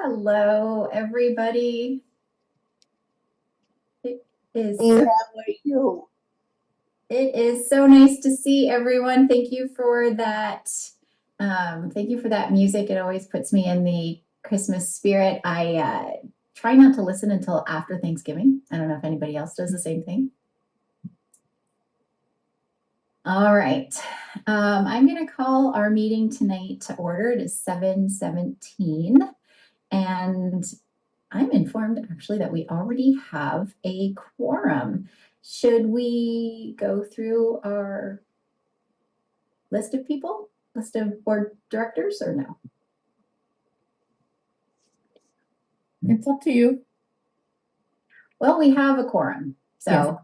Hello, everybody. It is Hey, how are you? it is so nice to see everyone. Thank you for that. Thank you for that music. It always puts me in the Christmas spirit. I try not to listen until after Thanksgiving. I don't know if anybody else does the same thing. All right. I'm going to call our meeting tonight to order. It is 7:17, and I'm informed actually that we already have a quorum. Should we go through our list of people, list of board directors, or no? It's up to you. Well, we have a quorum, so Yes.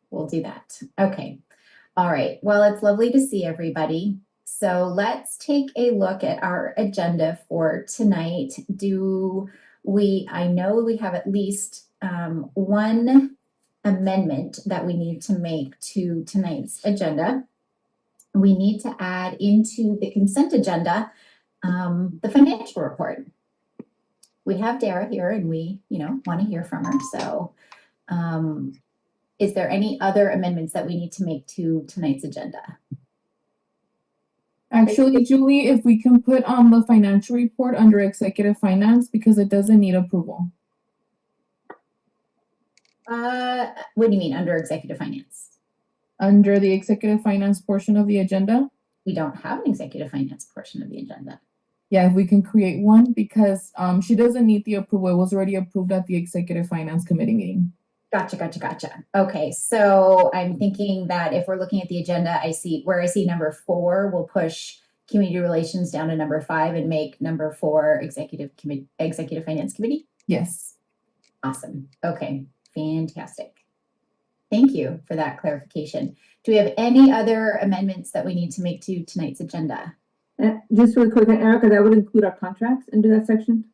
We'll do that. Okay. All right. Well, it's lovely to see everybody. So let's take a look at our agenda for tonight. I know we have at least one amendment that we need to make to tonight's agenda. We need to add into the consent agenda the financial report. We have Dara here and we, want to hear from her. So is there any other amendments that we need to make to tonight's agenda? Actually, Julie, if we can put on the financial report under executive finance because it doesn't need approval. What do you mean under executive finance? Under the executive finance portion of the agenda? We don't have an executive finance portion of the agenda. Yeah, if we can create one because she doesn't need the approval. It was already approved at the executive finance committee meeting. Gotcha. Okay, so I'm thinking that if we're looking at the agenda, I see number 4, we'll push community relations down to number 5 and make number 4 executive finance committee. Yes. Awesome. Okay, fantastic. Thank you for that clarification. Do we have any other amendments that we need to make to tonight's agenda? Just really quick, Erica, that would include our contracts into that section?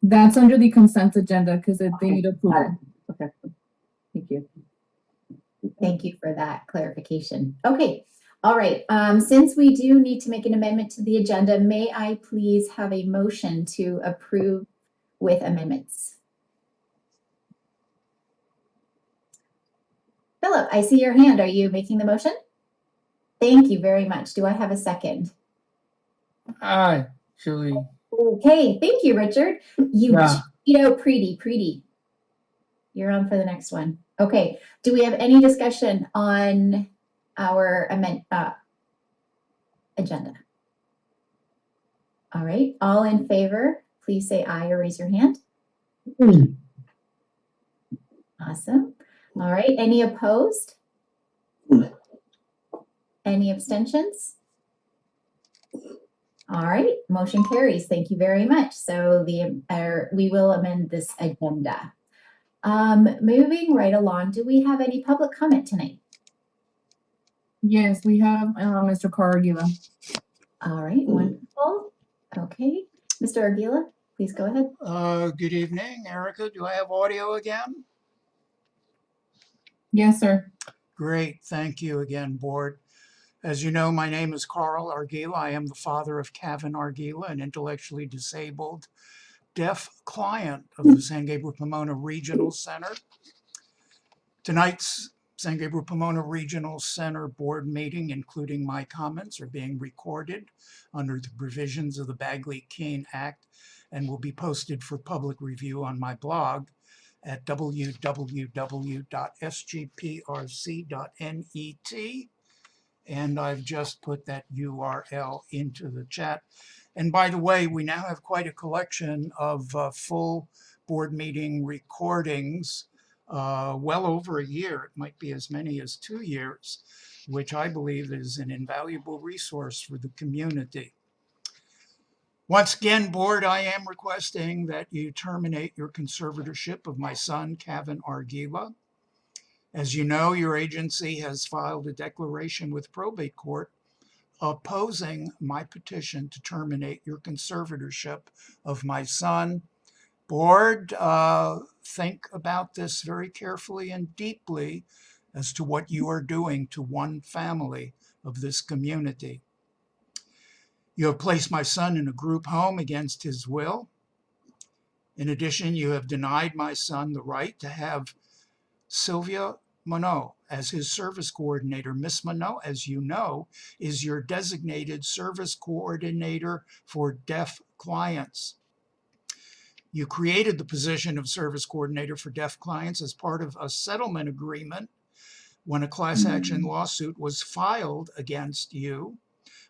That's under the consent agenda because they need approval. Okay, thank you. Thank you for that clarification. Okay, all right. Since we do need to make an amendment to the agenda, may I please have a motion to approve with amendments? Philip, I see your hand. Are you making the motion? Thank you very much. Do I have a second? Hi, Julie. Okay, thank you, Richard. Pretty. You're on for the next one. Okay, do we have any discussion on our agenda? All right, all in favor, please say aye or raise your hand. Awesome. All right, any opposed? Any abstentions? All right, motion carries. Thank you very much. So we will amend this agenda. Moving right along, do we have any public comment tonight? Yes, we have Mr. Carl Argila. All right, wonderful. Okay, Mr. Argila, please go ahead. Good evening, Erica. Do I have audio again? Yes, sir. Great. Thank you again, board. As you know, my name is Carl Argila. I am the father of Cavan Argila, an intellectually disabled deaf client of the San Gabriel Pomona Regional Center. Tonight's San Gabriel Pomona Regional Center board meeting, including my comments, are being recorded under the provisions of the Bagley-Keene Act and will be posted for public review on my blog at www.sgprc.net. And I've just put that URL into the chat. And by the way, we now have quite a collection of full board meeting recordings, well over a year. It might be as many as 2 years, which I believe is an invaluable resource for the community. Once again, board, I am requesting that you terminate your conservatorship of my son, Cavan Argila. As you know, your agency has filed a declaration with probate court opposing my petition to terminate your conservatorship of my son. Board, think about this very carefully and deeply as to what you are doing to one family of this community. You have placed my son in a group home against his will. In addition, you have denied my son the right to have Sylvia Monod as his service coordinator. Miss Monod, as you know, is your designated service coordinator for deaf clients. You created the position of service coordinator for deaf clients as part of a settlement agreement when a class action lawsuit was filed against you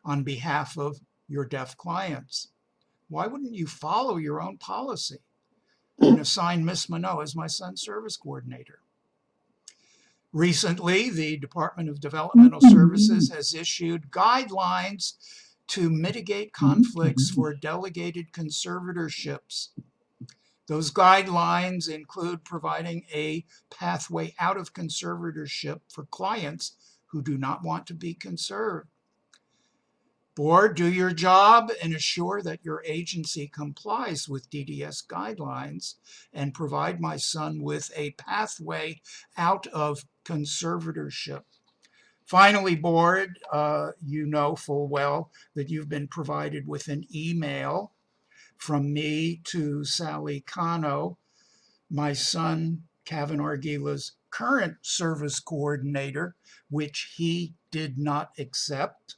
on behalf of your deaf clients. Why wouldn't you follow your own policy and assign Miss Monod as my son's service coordinator? Recently, the Department of Developmental Services has issued guidelines to mitigate conflicts for delegated conservatorships. Those guidelines include providing a pathway out of conservatorship for clients who do not want to be conserved. Board, do your job and assure that your agency complies with DDS guidelines and provide my son with a pathway out of conservatorship. Finally, board, you know full well that you've been provided with an email from me to Sally Cano, my son Cavan Argila's current service coordinator, which he did not accept.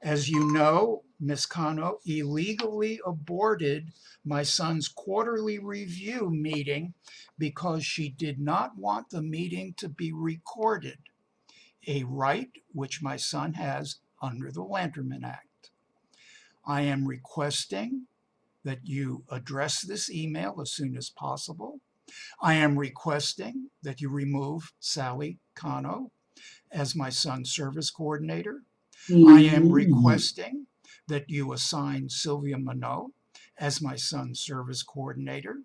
As you know, Ms. Cano illegally aborted my son's quarterly review meeting because she did not want the meeting to be recorded, a right which my son has under the Lanterman Act. I am requesting that you address this email as soon as possible. I am requesting that you remove Sally Cano as my son's service coordinator. I am requesting that you assign Sylvia Monod as my son's service coordinator.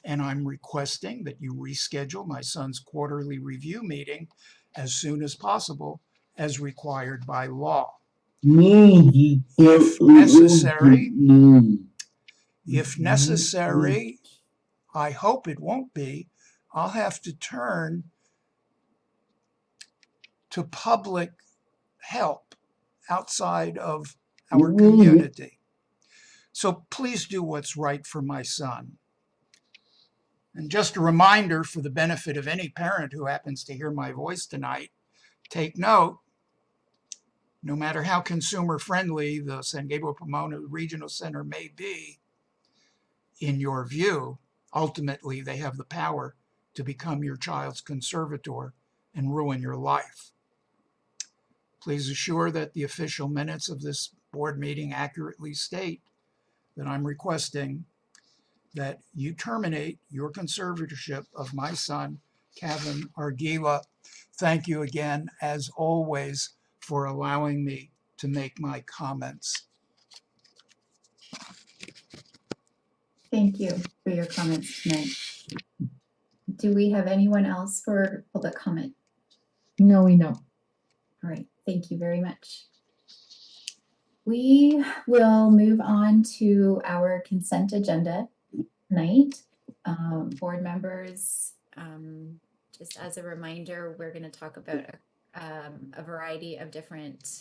And I'm requesting that you reschedule my son's quarterly review meeting as soon as possible, as required by law. If necessary, I hope it won't be, I'll have to turn to public help outside of our community. So please do what's right for my son. And just a reminder for the benefit of any parent who happens to hear my voice tonight, take note, no matter how consumer friendly the San Gabriel Pomona Regional Center may be, in your view, ultimately they have the power to become your child's conservator and ruin your life. Please assure that the official minutes of this board meeting accurately state that I'm requesting that you terminate your conservatorship of my son, Cavan Argila. Thank you again, as always, for allowing me to make my comments. Thank you for your comments tonight. Do we have anyone else for public comment? No, we don't. All right, thank you very much. We will move on to our consent agenda tonight. Board members, just as a reminder, we're going to talk about a variety of different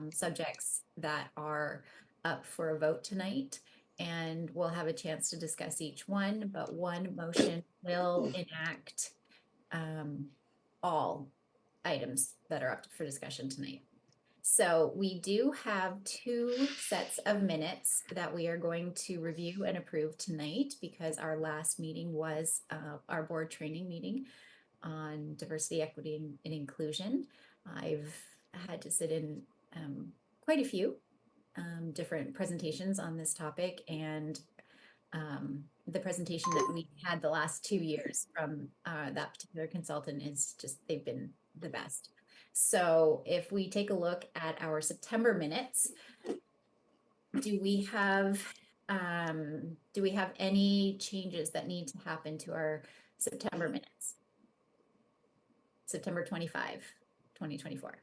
subjects that are up for a vote tonight, and we'll have a chance to discuss each one, but one motion will enact all items that are up for discussion tonight. So we do have 2 sets of minutes that we are going to review and approve tonight, because our last meeting was our board training meeting on diversity, equity, and inclusion. I've had to sit in quite a few different presentations on this topic, and the presentation that we had the last 2 years from that particular consultant is just, they've been the best. So if we take a look at our September minutes, do we have any changes that need to happen to our September minutes? September 25, 2024.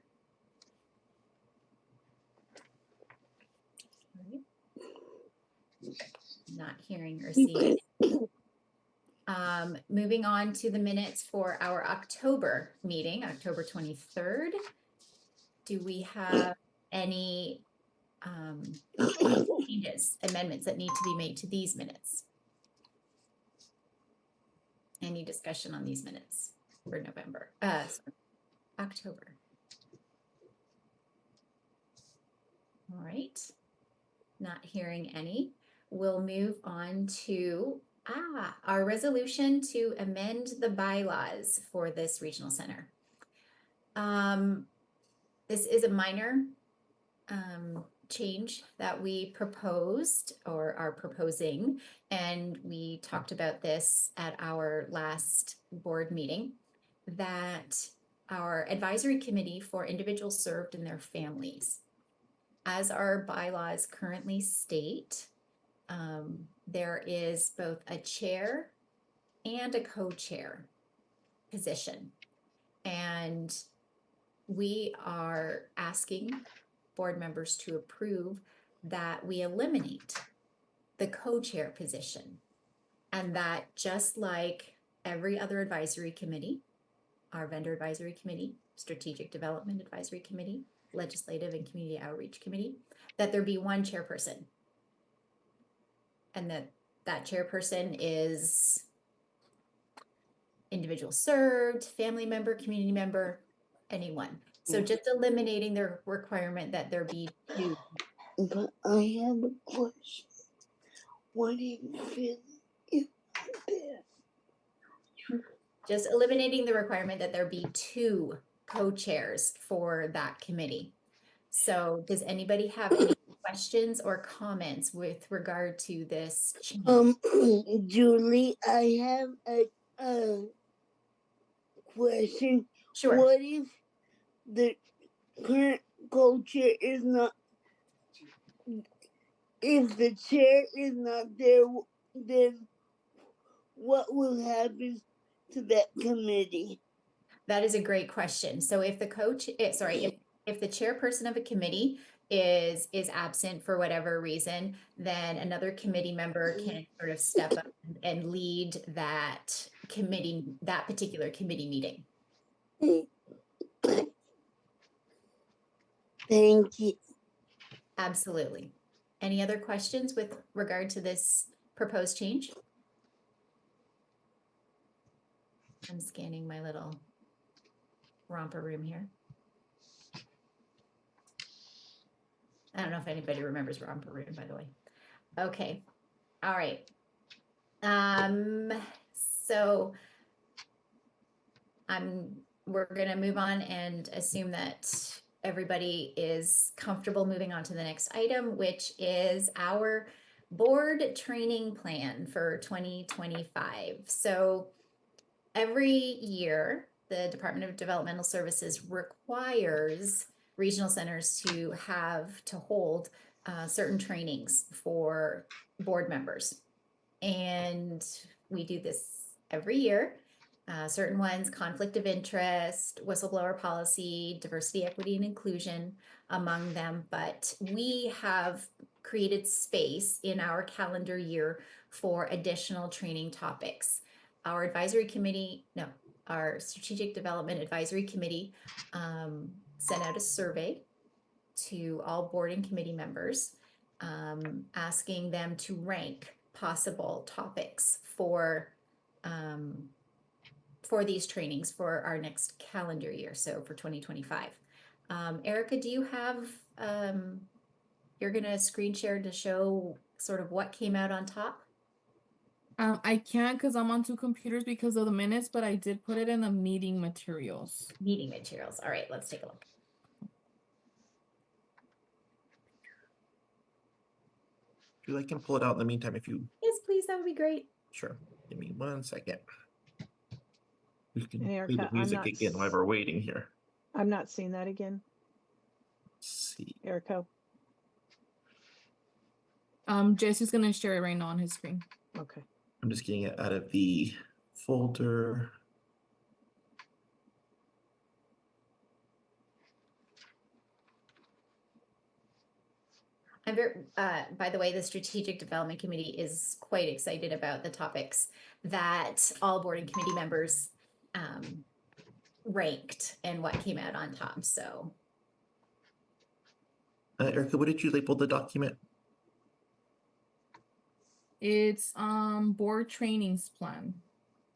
Not hearing or seeing. Moving on to the minutes for our October meeting, October 23rd. Do we have any changes, amendments that need to be made to these minutes? Any discussion on these minutes for November, sorry, October? All right, not hearing any. We'll move on to our resolution to amend the bylaws for this regional center. This is a minor change that we proposed or are proposing, and we talked about this at our last board meeting, that our advisory committee for individuals served and their families, as our bylaws currently state, there is both a chair and a co-chair position. And we are asking board members to approve that we eliminate the co-chair position. And that just like every other advisory committee, our vendor advisory committee, strategic development advisory committee, legislative and community outreach committee, that there be one chairperson. And that chairperson is individual served, family member, community member, anyone. So just eliminating the requirement that there be two. But I have a question. What do you feel if there? Just eliminating the requirement that there be two co-chairs for that committee. So does anybody have any questions or comments with regard to this change? Julie, I have a question. Sure. What if the current co-chair is not, if the chair is not there, then what will happen to that committee? That is a great question. So if the if the chairperson of a committee is absent for whatever reason, then another committee member can sort of step up and lead that committee, that particular committee meeting. Thank you. Absolutely. Any other questions with regard to this proposed change? I'm scanning my little romper room here. I don't know if anybody remembers romper room, by the way. Okay. All right. So we're gonna move on and assume that everybody is comfortable moving on to the next item, which is our board training plan for 2025. So every year, the Department of Developmental Services requires regional centers to hold certain trainings for board members. And we do this every year. Certain ones, conflict of interest, whistleblower policy, diversity, equity, and inclusion among them. But we have created space in our calendar year for additional training topics. Our advisory committee, our strategic development advisory committee sent out a survey to all board and committee members, asking them to rank possible topics for these trainings for our next calendar year, so for 2025. Erica, do you have, you're gonna screen share to show sort of what came out on top? I can't because I'm on two computers because of the minutes, but I did put it in the meeting materials. Meeting materials. All right, let's take a look. If you like, can pull it out in the meantime if you. Yes, please, that would be great. Sure. Give me 1 second. We can And play Erica, the music again while we're waiting here. I'm not seeing that again, Let's see. Erica. Jesse's gonna share it right now on his screen. Okay. I'm just getting it out of the folder. I'm very, by the way, the Strategic Development Committee is quite excited about the topics that all board and committee members ranked and what came out on top. So, Erica, what did you label the document? It's board trainings plan.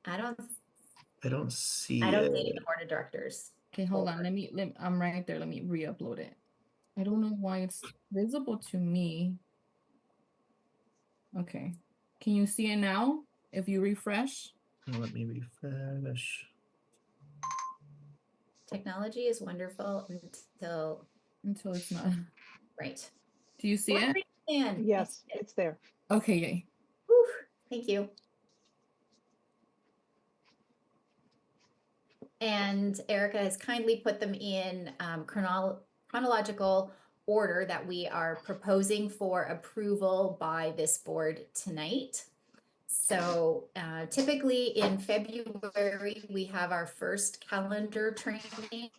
I don't see see it. the board of directors. Okay, hold on. folder. I'm right there. Let me re-upload it. I don't know why it's visible to me. Okay. Can you see it now? If you refresh? Let me refresh. Technology is wonderful Until it's not. right. Do you see it? And Yes, it's there. Okay, yay. thank you. And Erica has kindly put them in chronological order that we are proposing for approval by this board tonight. So typically in February, we have our first calendar training.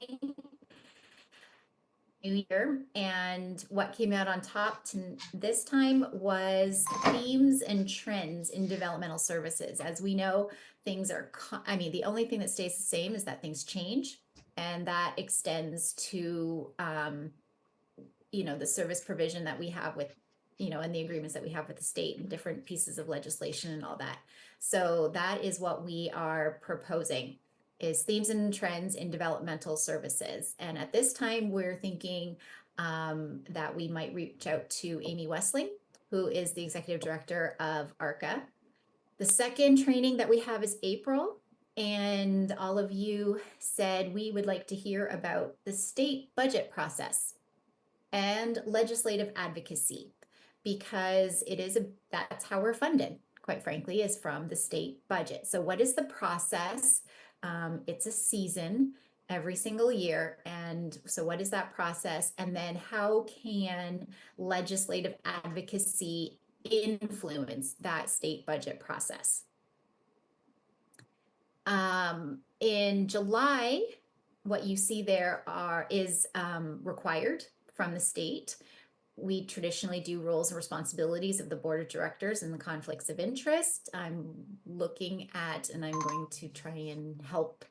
New year, and what came out on top this time was themes and trends in developmental services. As we know, things are, the only thing that stays the same is that things change, and that extends to, the service provision that we have with, and the agreements that we have with the state and different pieces of legislation and all that. So that is what we are proposing, is themes and trends in developmental services. And at this time, we're thinking that we might reach out to Amy Westling, who is the executive director of ARCA. The second training that we have is April, and all of you said we would like to hear about the state budget process and legislative advocacy, because that's how we're funded, quite frankly, is from the state budget. So what is the process? It's a season every single year. And so what is that process? And then how can legislative advocacy influence that state budget process? In July, what you see there is required from the state. We traditionally do roles and responsibilities of the board of directors and the conflicts of interest. I'm looking at, and I'm going to try and help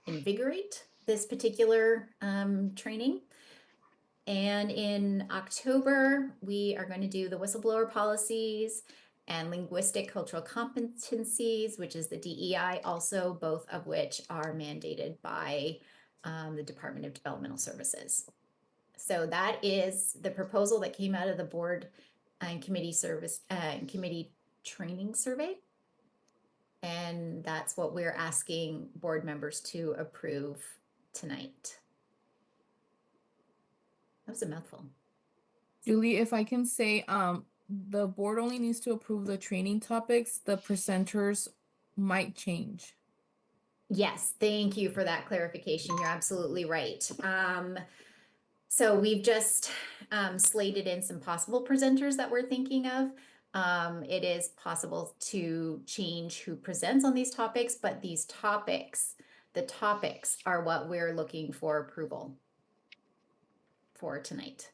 invigorate this particular training. And in October, we are going to do the whistleblower policies and linguistic cultural competencies, which is the DEI also, both of which are mandated by the Department of Developmental Services. So that is the proposal that came out of the board and committee committee training survey. And that's what we're asking board members to approve tonight. That was a mouthful. Julie, if I can say, the board only needs to approve the training topics. The presenters might change. Yes, thank you for that clarification. You're absolutely right. So we've just slated in some possible presenters that we're thinking of. It is possible to change who presents on these topics, but the topics are what we're looking for approval for tonight.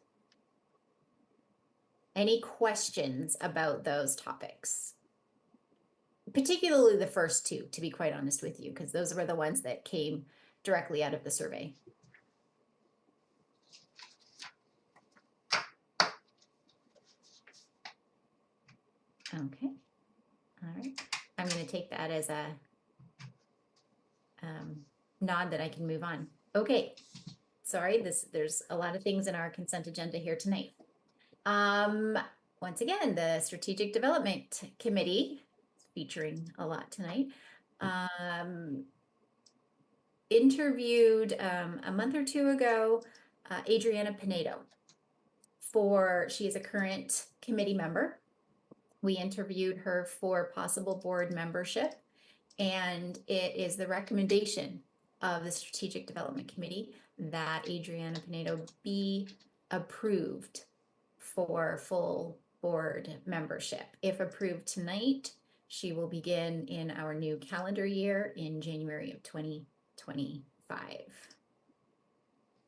Any questions about those topics? Particularly the first two, to be quite honest with you, because those were the ones that came directly out of the survey. Okay, all right. I'm going to take that as a nod that I can move on. Okay, sorry, there's a lot of things in our consent agenda here tonight. Once again, the Strategic Development Committee, featuring a lot tonight, interviewed a month or two ago Adriana Pinedo. She is a current committee member. We interviewed her for possible board membership, and it is the recommendation of the Strategic Development Committee that Adriana Pinedo be approved for full board membership. If approved tonight, she will begin in our new calendar year in January of 2025.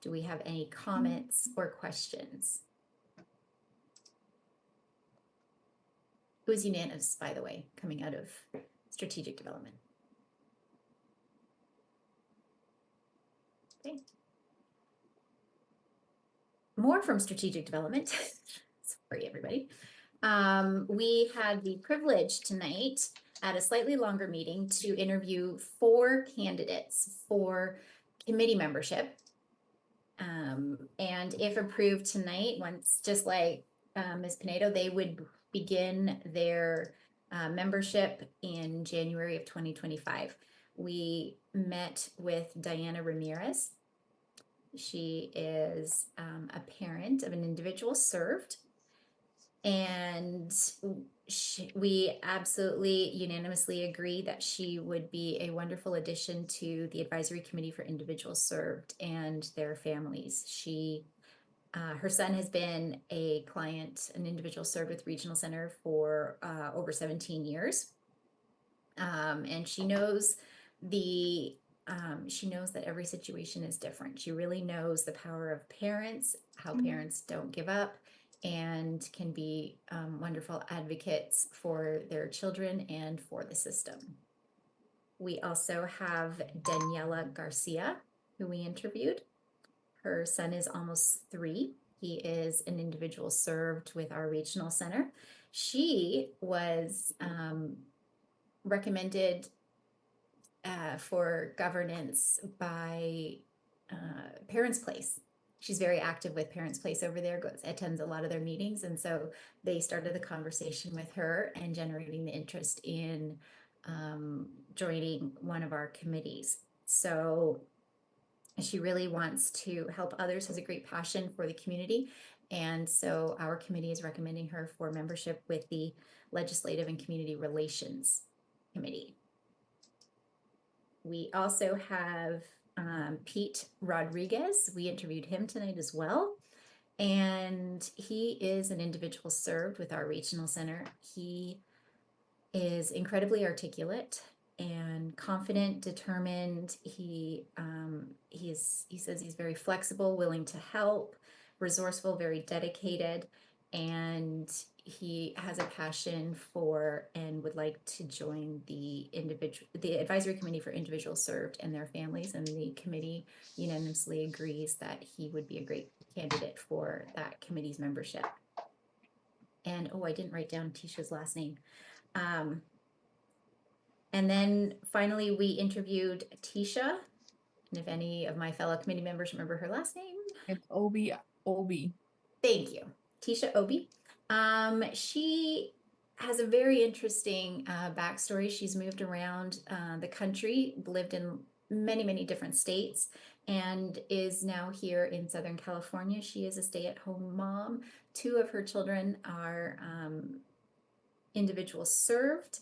Do we have any comments or questions? It was unanimous, by the way, coming out of strategic development. Okay. More from strategic development. Sorry, everybody. We had the privilege tonight at a slightly longer meeting to interview 4 candidates for committee membership. And if approved tonight, once, just like Ms. Pinedo, they would begin their membership in January of 2025. We met with Diana Ramirez. She is a parent of an individual served. And we absolutely unanimously agree that she would be a wonderful addition to the advisory committee for individuals served and their families. Her son has been a client, an individual served with Regional Center for over 17 years. And she knows that every situation is different. She really knows the power of parents, how parents don't give up, and can be wonderful advocates for their children and for the system. We also have Daniela Garcia, who we interviewed. Her son is almost 3. He is an individual served with our regional center. She was recommended for governance by Parents Place. She's very active with Parents Place over there, attends a lot of their meetings. And so they started the conversation with her and generating the interest in joining one of our committees. So she really wants to help others, has a great passion for the community. And so our committee is recommending her for membership with the Legislative and Community Relations Committee. We also have Pete Rodriguez. We interviewed him tonight as well. And he is an individual served with our regional center. He is incredibly articulate and confident, determined. He says he's very flexible, willing to help, resourceful, very dedicated, and he has a passion for and would like to join the advisory committee for individuals served and their families, and the committee unanimously agrees that he would be a great candidate for that committee's membership. And I didn't write down Tisha's last name. And then finally, we interviewed Tisha. And if any of my fellow committee members remember her last name. It's Obi. Thank you. Tisha Obi. She has a very interesting backstory. She's moved around the country, lived in many, many different states, and is now here in Southern California. She is a stay-at-home mom. 2 of her children are individuals served.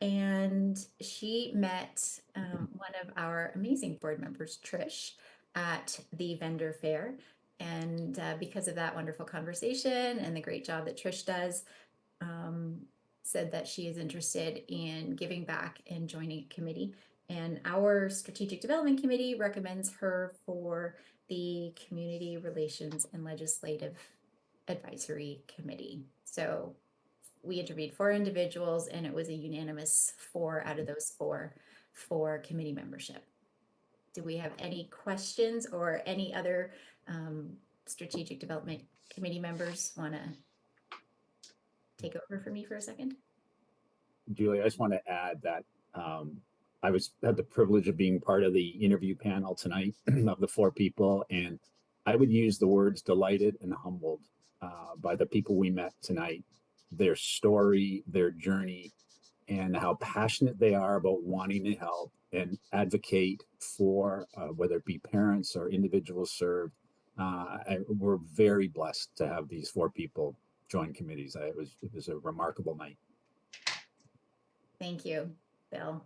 And she met one of our amazing board members, Trish, at the vendor fair. And because of that wonderful conversation and the great job that Trish does, said that she is interested in giving back and joining a committee. And our strategic development committee recommends her for the Community Relations and Legislative Advisory Committee. So we interviewed 4 individuals, and it was a unanimous 4 out of those 4 for committee membership. Do we have any questions, or any other strategic development committee members want to take over for me for a second? Julie, I just want to add that I had the privilege of being part of the interview panel tonight of the 4 people, and I would use the words delighted and humbled by the people we met tonight. Their story, their journey, and how passionate they are about wanting to help and advocate for whether it be parents or individuals served. We're very blessed to have these 4 people join committees. It was a remarkable night. Thank you, Bill.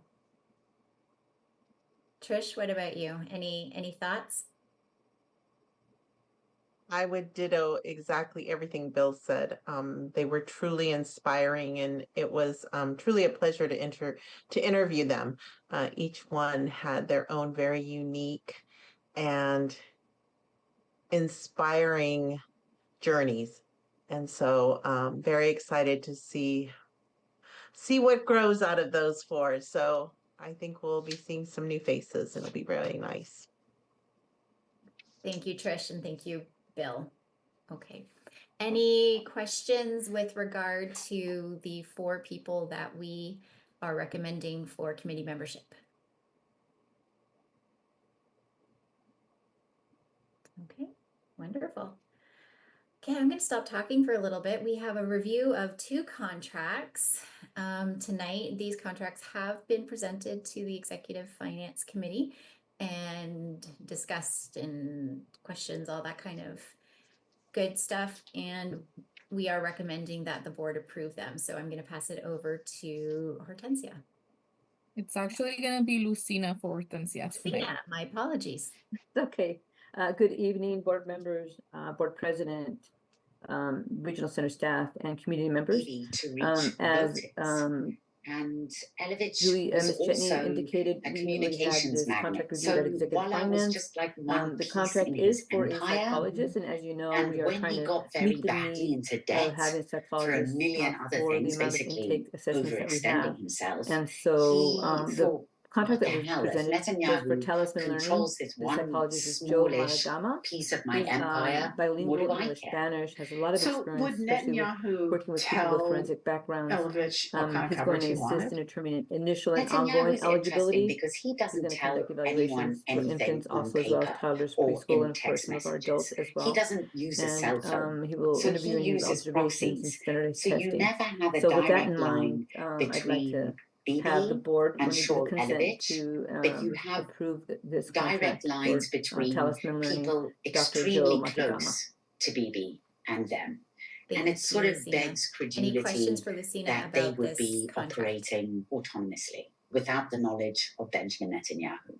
Trish, what about you? Any thoughts? I would ditto exactly everything Bill said. They were truly inspiring, and it was truly a pleasure to interview them. Each one had their own very unique and inspiring journeys, and so very excited to see what grows out of those 4. So I think we'll be seeing some new faces, and it'll be really nice. Thank you, Trish, and thank you, Bill. Okay. Any questions with regard to the 4 people that we are recommending for committee membership? Okay, wonderful. Okay, I'm going to stop talking for a little bit. We have a review of 2 contracts tonight. These contracts have been presented to the Executive Finance Committee and discussed and questions, all that kind of good stuff. And we are recommending that the board approve them. So I'm going to pass it over to Hortensia. It's actually gonna be Lucina for Hortensia tonight. Yeah, my apologies. Okay, good evening, board members, board president, regional center staff, and community members. To reach As voters. And Julie, was Ms. Chetney also indicated, a we already had communications this magnet. contract reviewed So at Executive while I was Finance. just like one The piece contract in is his for a empire, psychologist, and as you know, and we are when trying he to got very meet the badly need into of debt having for a psychologists million other for the things, amount of basically intake assessments that we overextending have. himself, And so he the thought, contract what that the was hell, if presented was for Netanyahu Talisman Learning. controls this The one psychologist is Joe smallish Malagama. piece of my He's empire, what bilingual do I English care? Spanish, has a lot of So experience, would especially with Netanyahu working with people with tell forensic backgrounds. Elovich what kind of He's going coverage to he assist wanted? in determining initial and Netanyahu ongoing is interesting eligibility. because he He's doesn't going to tell conduct anyone evaluations for anything infants, on also as well as paper toddlers, or preschool, in and of course text some of our messages. adults as He well. doesn't use a cell And phone. he will So interview he and use uses observations and proxies. standardized So you testing. never have a So with that direct in line mind, I'd like to between have the Bibi board, and when they do the Shaul consent, Elovich, to but you have approve this direct contract lines for between Talisman Learning, people Dr. Joe extremely Matagama. close to Bibi and them. Thank And it you, sort of Lucina. begs Any credulity questions for Lucina that they about would this be contract? operating autonomously without the knowledge of Benjamin Netanyahu.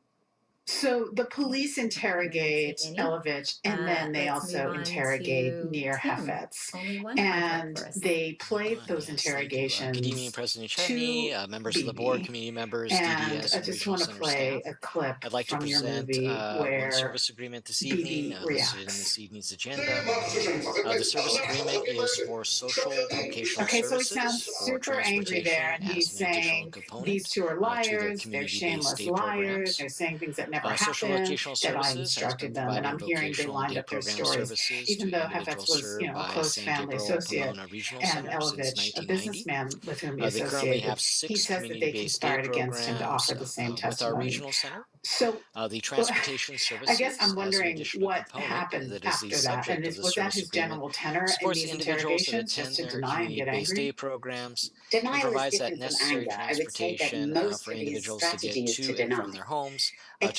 So the police interrogate Elovich, and then they Let's also move on interrogate to Nir Tim. Hafetz. Only one contract And for us. they played those Yes, thank you. Good evening, interrogations President to Cheney, members of the board, Bibi. community members, And DDS, I and just regional want to center play staff. a clip I'd like to from your present movie one where service agreement this Bibi evening, listed in this reacts. evening's agenda. The service agreement is for social vocational Okay, so he services sounds for super angry there, transportation and he's as an additional saying component these two are to their liars, they're community-based shameless day liars, programs. they're saying things that never Social happened, vocational that I services has been instructed them, and providing I'm hearing they vocational lined day up their program stories, services even to though individuals Hafetz was, served a by close San family Gabriel associate, Pomona Regional and Center since Elovich, a 1990. businessman with whom he They currently associated, have he 6 says that they community-based day conspired against him to programs offer the same with our testimony. regional center. So The transportation I guess services I'm as an wondering additional what component happened that is the after that, and subject of the was that service his agreement general tenor in supports these individuals that interrogations, just attend to their deny and get community-based day angry? programs and Denial is provides that different from necessary anger. I would say that transportation most for of his individuals to get strategy is to to and from deny. their homes to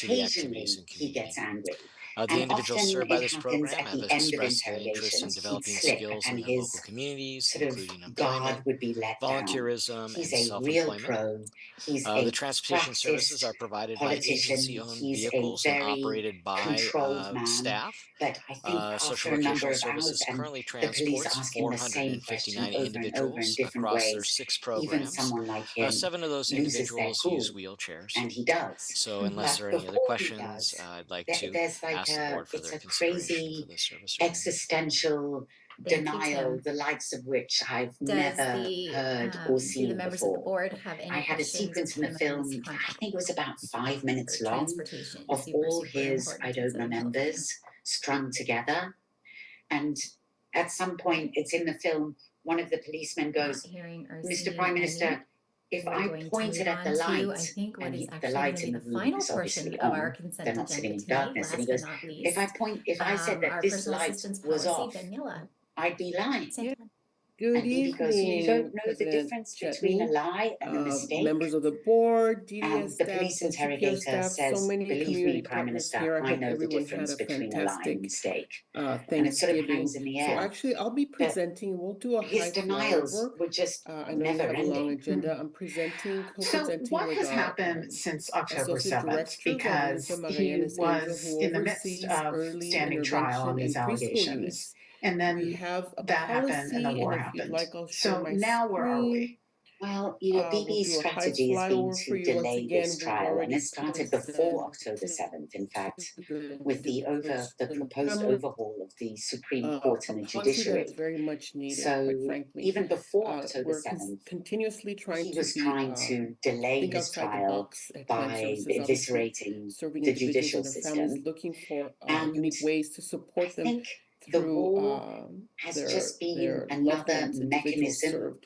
the activities Occasionally, and he gets community. angry. The And individuals often served by it this happens program at have the end of expressed an interest in interrogations. He'd developing slip skills in and their local his communities, sort of including guard employment, would be let down. volunteerism, He's and a real self-employment. pro. He's The a transportation services practiced are provided by politician. agency-owned He's a vehicles and very operated by controlled man. staff. But I think Social after a number Vocational of hours, Services and currently the police transports ask him the same question 459 over and over in individuals different across their ways, 6 even programs. someone like him 7 of those loses their individuals use cool, wheelchairs. and he does. So unless there are any other Before he questions, does, I'd like to there's like ask the board for it's their a consideration crazy for this service agreement. existential Thank you, denial, Tim. the likes of which I've Does never the heard or do the seen members of the before. board have any I had a questions sequence of in the Tim on this film, I contract think it was about 5 for minutes long, transportation? of Super, all super his, important I don't in Southern California. remembers strung together. And at some point, it's in the film, one of the policemen goes, Not hearing or Mr. seeing Prime any. Minister, if We're I going to pointed move at the on to, I light, think, what and is the actually going light to in be the the room final is obviously portion of our on, consent they're not sitting agenda in tonight, darkness, and last he but goes, not if I least. said that Our this personal light assistance was policy, off, Daniela. I'd be lying. Same Yeah. time. Good And Bibi goes, you don't evening, know the President difference between a Chetney, lie and a mistake? members of the board, DDS The staff, police SGPR interrogator staff, so says, many believe community me, Prime partners Minister, here. I I hope know the everyone difference had a between a lie and a fantastic mistake. And it sort of Thanksgiving. hangs in the So air. actually, I'll be But presenting. We'll do a his high denials flyover. were just I know you never have a long ending. agenda. I'm presenting, So co-presenting what with has our happened since October Associate 7th? Director, Because Guadalupe he Magallanes Angel, was who in the midst oversees of early standing trial on intervention these in preschool allegations. units. And We then have a that happened and the policy, war and if you'd happened. like, I'll share So my now where are screen. we? Well, We'll Bibi's do a high strategy has been flyover for to you. Once delay again, this we've trial, and already it started before October presented 7th, in fact, the with the proposed memo, overhaul of the Supreme a Court and the policy that is judiciary. very much needed, So quite frankly. even before October We're 7th, continuously trying he to was be trying to delay think his outside the trial box at Client by Services, obviously eviscerating serving the individuals judicial and their families, system. looking for And unique ways to I support them think the through war has just been their loved another ones, individuals mechanism served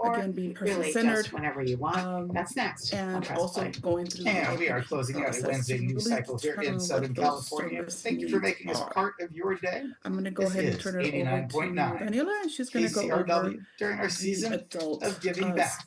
or again, being really person-centered. just whenever you want. That's next. And Press also play. going through the And we are IPP closing out a process Wednesday to news really cycle here in determine Southern what those California. service Thank you for needs making us are. part of your day. I'm going to go This ahead and is turn it over to 89.9 Daniela, and she's going to go over KCRW during our the season adult of giving back.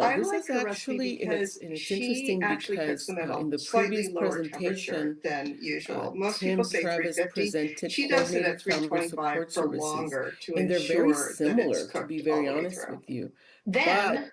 No, I this like is her recipe actually, and it's because interesting she actually cooks because them at a in the slightly previous lower temperature presentation, than usual. Most people Tim say Travis 350. presented She does it coordinated at farmer 325 support for services, longer to and they're very ensure that it's similar, to be cooked all very the way honest through. with you. Then But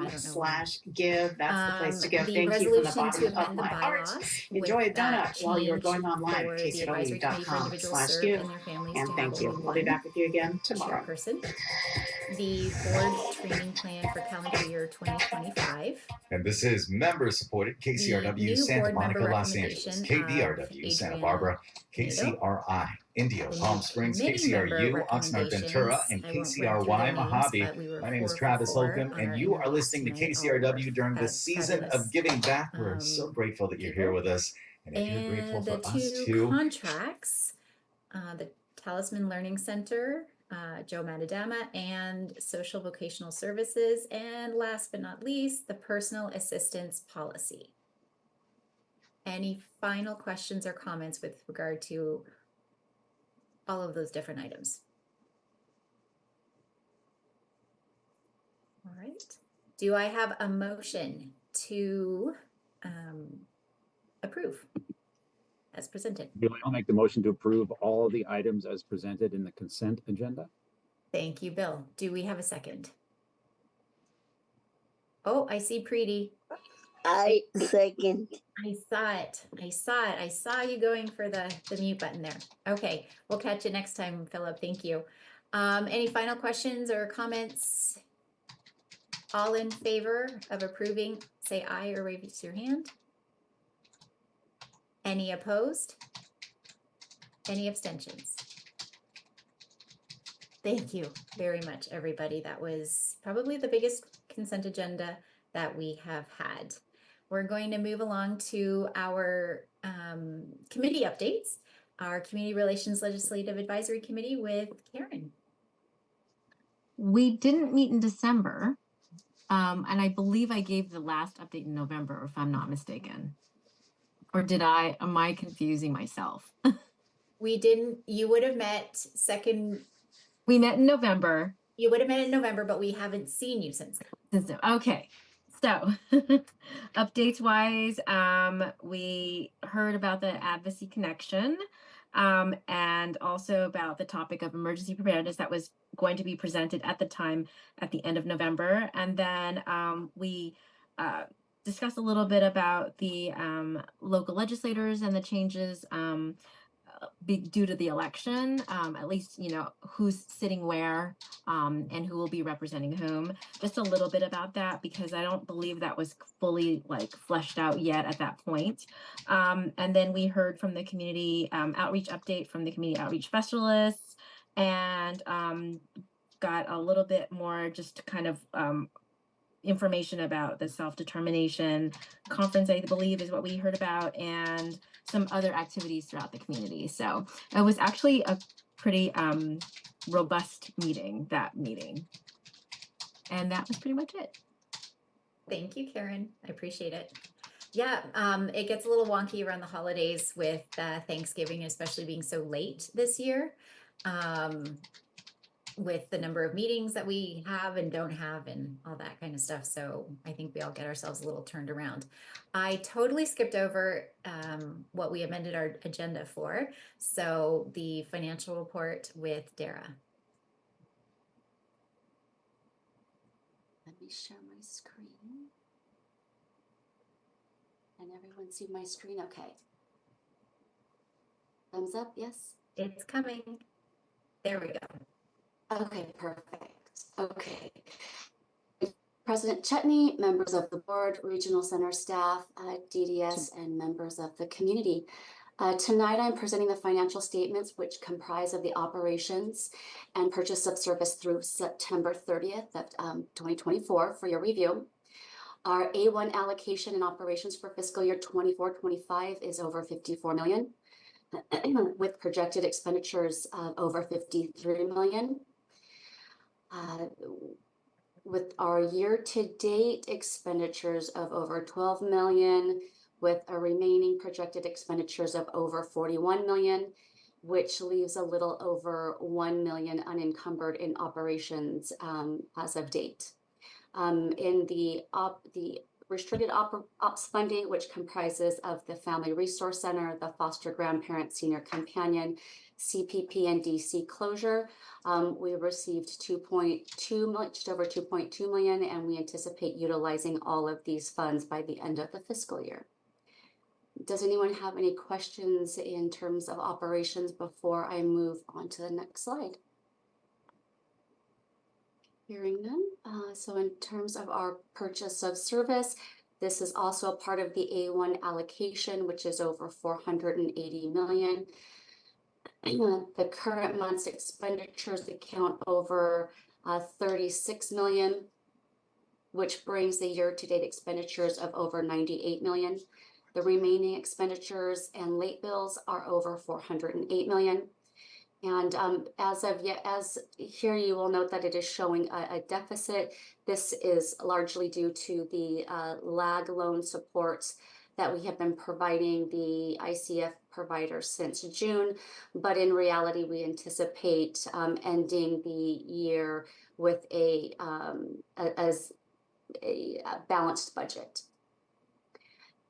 cavanargila.com/give. That's the place to go. The Thank you from the resolution to bottom of amend the my heart. bylaws Enjoy with a donut that while you're change going online for at the advisory committee for individuals served kcrw.com/give. and their families And to have thank you. only I'll be one back with you again tomorrow. chairperson. The board training plan for calendar year 2025. And this is member-supported The KCRW new Santa board member Monica, Los Angeles, recommendation of KDRW Santa Adriana Barbara, Nato. KCRI Indio, The Palm new Springs, committee member KCRU, Oxnard Ventura, recommendations. and I won't run through their KCRY names, Mojave. but we were My name is 4 for Travis 4 Holcomb, on and our you are interviews listening to tonight. All were KCRW during the season fabulous, of giving back. We're so grateful that you're here people. with us, and if you're grateful And the for us two too. contracts, the Talisman Learning Center, Joe Matadama, and Social Vocational Services, and last but not least, the Personal Assistance Policy. Any final questions or comments with regard to all of those different items? All right. Do I have a motion to approve as presented? Julie, I'll make the motion to approve all the items as presented in the consent agenda. Thank you, Bill. Do we have a second? Oh, I see Preeti. I second. I saw it. I saw it. I saw you going for the mute button there. Okay, we'll catch you next time, Philip. Thank you. Any final questions or comments? All in favor of approving, say aye or raise your hand. Any opposed? Any abstentions? Thank you very much, everybody. That was probably the biggest consent agenda that we have had. We're going to move along to our committee updates, our Community Relations Legislative Advisory Committee with Karen. We didn't meet in December, and I believe I gave the last update in November, if I'm not mistaken. Or did I? Am I confusing myself? We didn't. You would have met second. We met in November. You would have met in November, but we haven't seen you since then. Okay. So updates wise, we heard about the Advocacy Connection and also about the topic of emergency preparedness that was going to be presented at the time at the end of November. And then we discussed a little bit about the local legislators and the changes due to the election, at least, you know, who's sitting where and who will be representing whom. Just a little bit about that, because I don't believe that was fully like fleshed out yet at that point. And then we heard from the community outreach update from the community outreach specialists, and got a little bit more just kind of information about the self-determination conference, I believe is what we heard about, and some other activities throughout the community. So it was actually a pretty robust meeting, that meeting. And that was pretty much it. Thank you, Karen. I appreciate it. Yeah, it gets a little wonky around the holidays with Thanksgiving, especially being so late this year. With the number of meetings that we have and don't have and all that kind of stuff. So I think we all get ourselves a little turned around. I totally skipped over what we amended our agenda for. So the financial report with Dara. Let me share my screen. Can everyone see my screen? Okay. Thumbs up, yes? It's coming. There we go. Okay, perfect. Okay. President Chetney, members of the board, regional center staff, DDS, and members of the community. Tonight, I'm presenting the financial statements, which comprise of the operations and purchase of service through September 30th of 2024 for your review. Our A1 allocation and operations for fiscal year 24-25 is over 54 million, with projected expenditures of over 53 million. With our year-to-date expenditures of over 12 million, with a remaining projected expenditures of over 41 million, which leaves a little over 1 million unencumbered in operations as of date. In the restricted ops funding, which comprises of the Family Resource Center, the Foster Grandparent Senior Companion, CPP and DC closure, we received just over 2.2 million, and we anticipate utilizing all of these funds by the end of the fiscal year. Does anyone have any questions in terms of operations before I move on to the next slide? Hearing none. So in terms of our purchase of service, this is also a part of the A1 allocation, which is over 480 million. The current month's expenditures account over 36 million, which brings the year-to-date expenditures of over 98 million. The remaining expenditures and late bills are over 408 million. And as here, you will note that it is showing a deficit. This is largely due to the lag loan supports that we have been providing the ICF providers since June, but in reality, we anticipate ending the year with a balanced budget.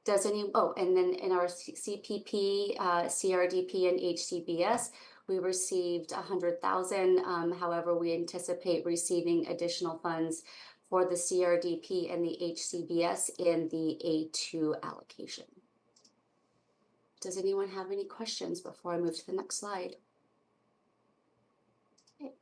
And then in our CPP, CRDP, and HCBS, we received 100,000. However, we anticipate receiving additional funds for the CRDP and the HCBS in the A2 allocation. Does anyone have any questions before I move to the next slide? Okay.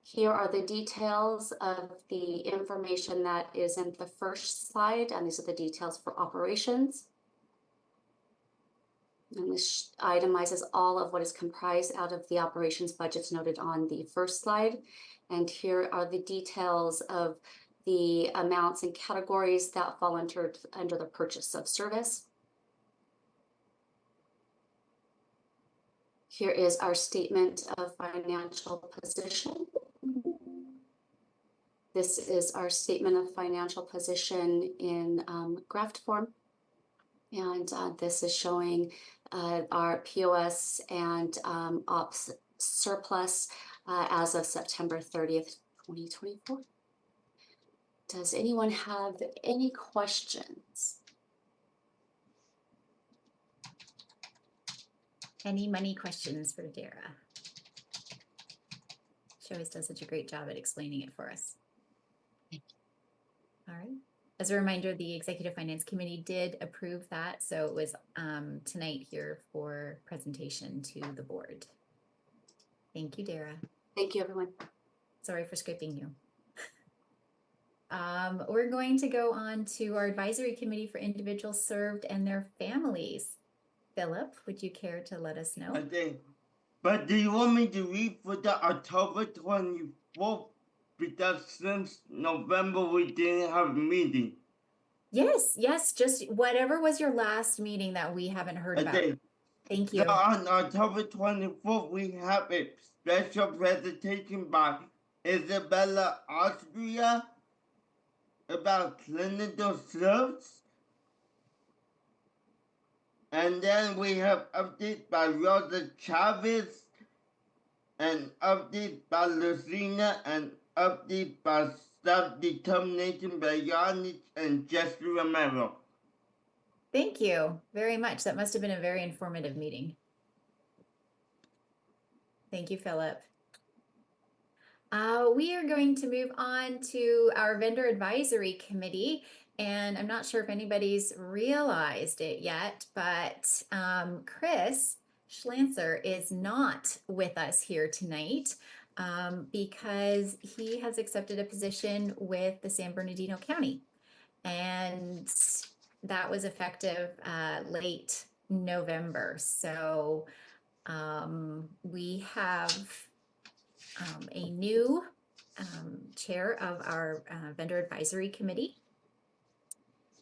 Here are the details of the information that is in the first slide, and these are the details for operations. And this itemizes all of what is comprised out of the operations budgets noted on the first slide. And here are the details of the amounts and categories that fall under the purchase of service. Here is our statement of financial position. This is our statement of financial position in graph form. And this is showing our POS and ops surplus as of September 30th, 2024. Does anyone have any questions? Any money questions for Dara? She always does such a great job at explaining it for us. Thank you. All right. As a reminder, the Executive Finance Committee did approve that, so it was tonight here for presentation to the board. Thank you, Dara. Thank you, everyone. Sorry for skipping you. We're going to go on to our Advisory Committee for Individuals Served and Their Families. Philip, would you care to let us know? Okay, but do you want me to read for the October 24th? Because since November we didn't have a meeting. Yes, just whatever was your last meeting that we haven't heard about. Thank you. So on October 24th, we have a special presentation by Isabella Austria about clinical service. And then we have updates by Rosa Chavez, and update by Lucina, and update by Self-Determination by Yannis and Jesse Romero. Thank you very much. That must have been a very informative meeting. Thank you, Philip. We are going to move on to our Vendor Advisory Committee. And I'm not sure if anybody's realized it yet, but Chris Schlanzer is not with us here tonight because he has accepted a position with the San Bernardino County. And that was effective late November. So we have a new chair of our Vendor Advisory Committee.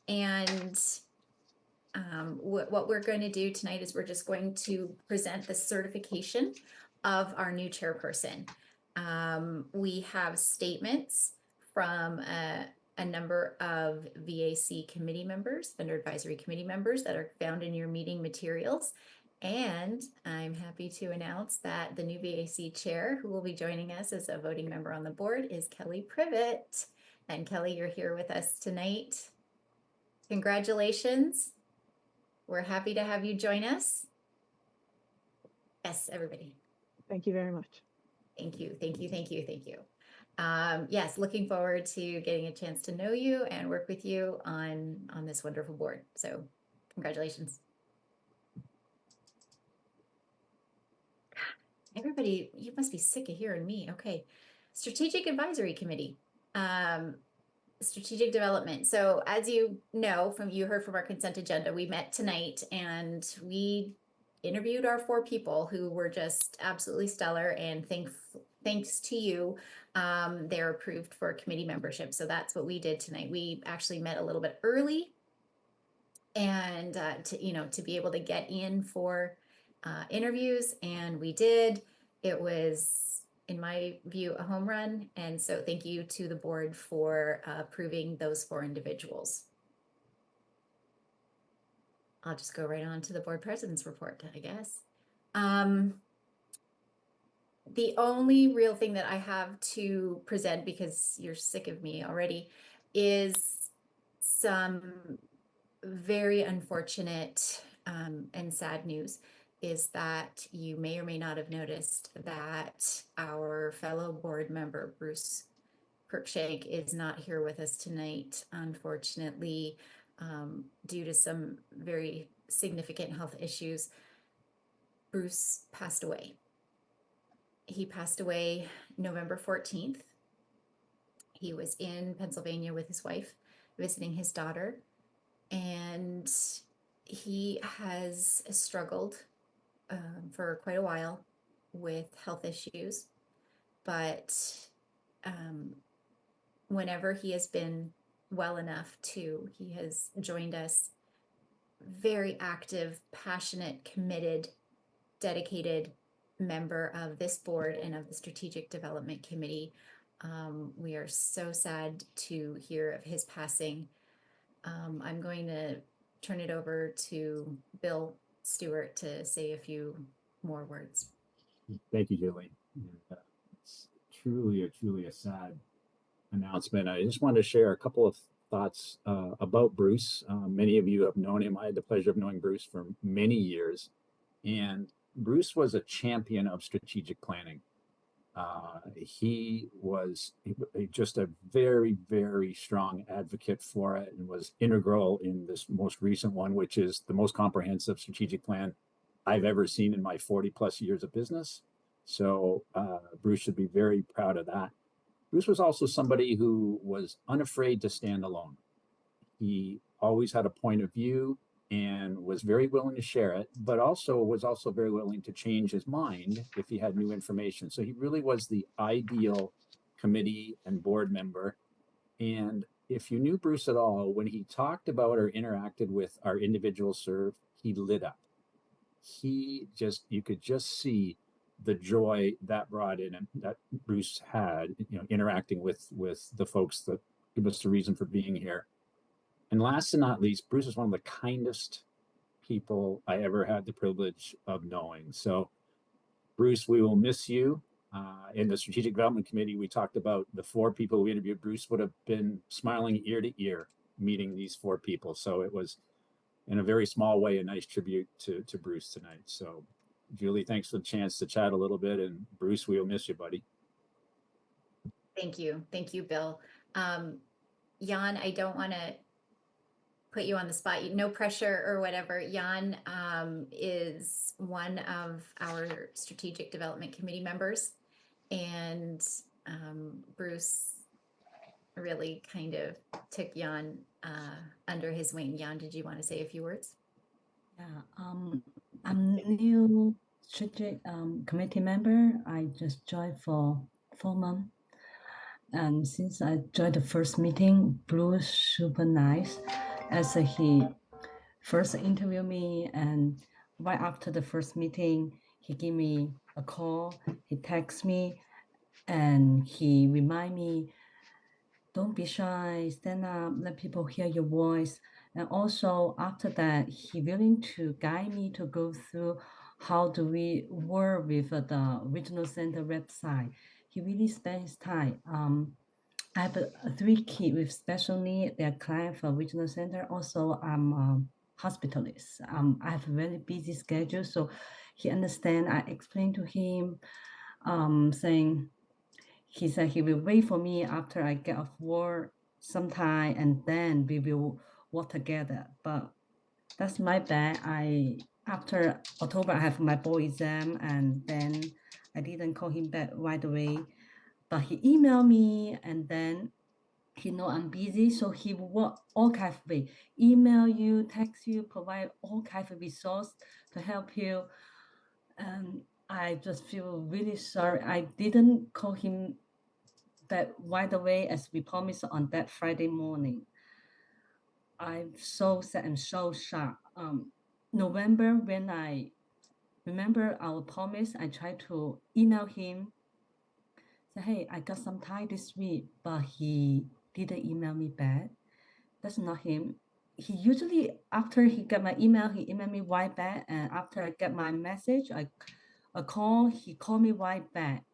And what we're going to do tonight is we're just going to present the certification of our new chairperson. We have statements from a number of VAC committee members, Vendor Advisory Committee members that are found in your meeting materials. And I'm happy to announce that the new VAC chair who will be joining us as a voting member on the board is Kelly Privet. And Kelly, you're here with us tonight. Congratulations. We're happy to have you join us. Yes, everybody. Thank you very much. Thank you. Yes, looking forward to getting a chance to know you and work with you on this wonderful board. So congratulations. Everybody, you must be sick of hearing me. Okay. Strategic Advisory Committee. Strategic development. So as you know, you heard from our consent agenda, we met tonight and we interviewed our 4 people who were just absolutely stellar, and thanks to you, they're approved for committee membership. So that's what we did tonight. We actually met a little bit early and to be able to get in for interviews, and we did. It was, in my view, a home run. And so thank you to the board for approving those 4 individuals. I'll just go right on to the board president's report, I guess. The only real thing that I have to present, because you're sick of me already, is some very unfortunate and sad news. Is that you may or may not have noticed that our fellow board member, Bruce Kirkshank, is not here with us tonight, unfortunately, due to some very significant health issues. Bruce passed away. He passed away November 14th. He was in Pennsylvania with his wife, visiting his daughter, and he has struggled for quite a while with health issues, but whenever he has been well enough to, he has joined us. Very active, passionate, committed, dedicated member of this board and of the Strategic Development Committee. We are so sad to hear of his passing. I'm going to turn it over to Bill Stewart to say a few more words. Thank you, Julie. It's truly a sad announcement. I just wanted to share a couple of thoughts about Bruce. Many of you have known him. I had the pleasure of knowing Bruce for many years, and Bruce was a champion of strategic planning. He was just a very strong advocate for it, and was integral in this most recent one, which is the most comprehensive strategic plan I've ever seen in my 40+ years of business. So Bruce should be very proud of that. Bruce was also somebody who was unafraid to stand alone. He always had a point of view and was very willing to share it, but was also very willing to change his mind if he had new information. So he really was the ideal committee and board member. And if you knew Bruce at all, when he talked about or interacted with our individuals served, he lit up. You could just see the joy that brought in and that Bruce had, interacting with the folks that give us the reason for being here. And last and not least, Bruce is one of the kindest people I ever had the privilege of knowing. So Bruce, we will miss you. In the Strategic Development Committee, we talked about the 4 people we interviewed. Bruce would have been smiling ear to ear meeting these 4 people. So it was, in a very small way, a nice tribute to Bruce tonight. So Julie, thanks for the chance to chat a little bit. And Bruce, we will miss you, buddy. Thank you. Thank you, Bill. Jan, I don't want to put you on the spot, no pressure or whatever. Jan is one of our Strategic Development Committee members, and Bruce really kind of took Jan under his wing. Jan, did you want to say a few words? Yeah, I'm new strategic committee member. I just joined for 4 months. And since I joined the first meeting, Bruce super nice. As he first interviewed me, and right after the first meeting, he gave me a call, he texted me, and he remind me, don't be shy, stand up, let people hear your voice. And also after that, he willing to guide me to go through how do we work with the regional center website. He really spent his time. I have 3 kids with special needs. They're client for regional center. Also, I'm hospitalist. I have a very busy schedule, so he understand. I explained to him, saying, he said he will wait for me after I get off work sometime, and then we will work together. But that's my bad. After October, I have my board exam, and then I didn't call him back right away. But he emailed me, and then he know I'm busy, so he will work all kind of way. Email you, text you, provide all kind of resource to help you. And I just feel really sorry. I didn't call him back right away as we promised on that Friday morning. I'm so sad and so shocked. November, when I remember our promise, I tried to email him. Say, hey, I got some time this week, but he didn't email me back. That's not him. he usually, after he got my email, he emailed me right back, and after I get my message, I call, he called me right back.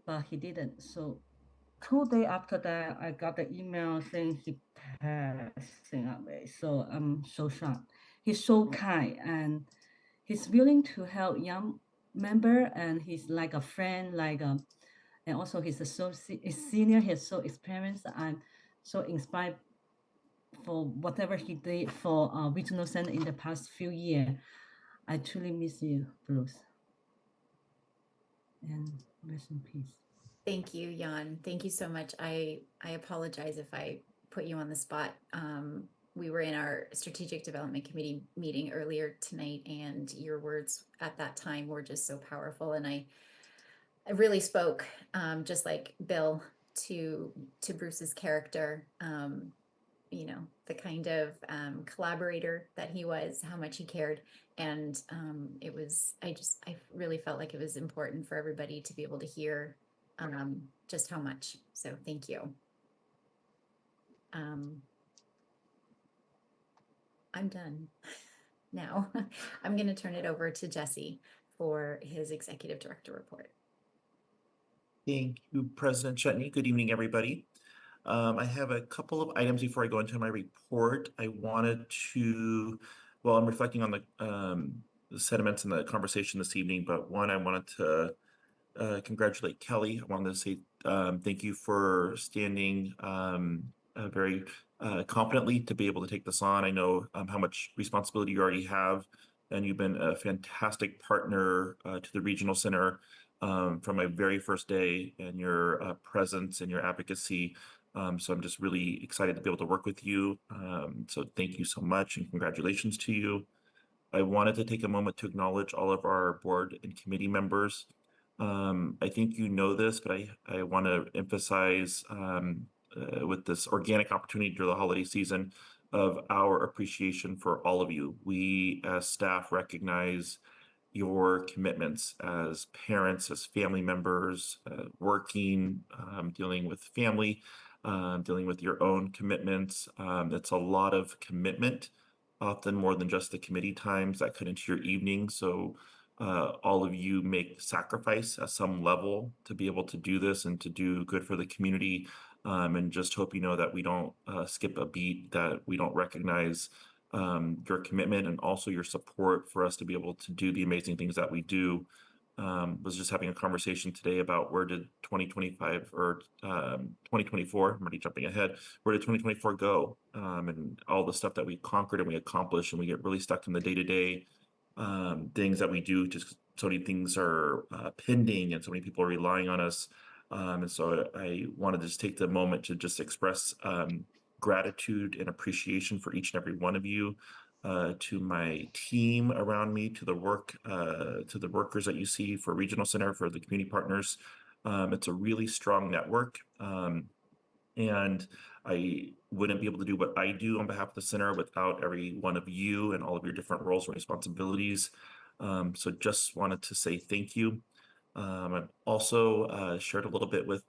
But he didn't. So 2 days after that, I got the email saying he passing away. So I'm so shocked. He's so kind and he's willing to help young member, and he's like a friend, like and also he's a senior. He's so experienced. I'm so inspired for whatever he did for regional center in the past few years. I truly miss you, Bruce. And rest in peace. Thank you, Jan. Thank you so much. I apologize if I put you on the spot. We were in our strategic development committee meeting earlier tonight, and your words at that time were just so powerful. And I really spoke, just like Bill, to Bruce's character. You know, the kind of collaborator that he was, how much he cared. And it was, I really felt like it was important for everybody to be able to hear just how much. So thank you. I'm done now. I'm going to turn it over to Jesse for his executive director report. Thank you, President Chutney. Good evening, everybody. I have a couple of items before I go into my report. I wanted to, well, I'm reflecting on the sentiments in the conversation this evening, but one, I wanted to congratulate Kelly. I wanted to say thank you for standing very competently to be able to take this on. I know how much responsibility you already have, and you've been a fantastic partner to the Regional Center from my very first day, and your presence and your advocacy. So I'm just really excited to be able to work with you. So thank you so much, and congratulations to you. I wanted to take a moment to acknowledge all of our board and committee members. I think you know this, but I want to emphasize with this organic opportunity during the holiday season of our appreciation for all of you. We as staff recognize your commitments as parents, as family members, working, dealing with family, dealing with your own commitments. It's a lot of commitment, often more than just the committee times that cut into your evening. So all of you make sacrifice at some level to be able to do this and to do good for the community. And just hope you know that we don't skip a beat, that we don't recognize your commitment and also your support for us to be able to do the amazing things that we do. Was just having a conversation today about where did 2025 or 2024, I'm already jumping ahead, where did 2024 go? And all the stuff that we conquered and we accomplished, and we get really stuck in the day-to-day things that we do. Just so many things are pending and so many people are relying on us. And so I wanted to just take the moment to just express gratitude and appreciation for each and every one of you, to my team around me, to the workers that you see for Regional Center, for the community partners. It's a really strong network. And I wouldn't be able to do what I do on behalf of the center without every one of you and all of your different roles and responsibilities. So just wanted to say thank you. I've also shared a little bit with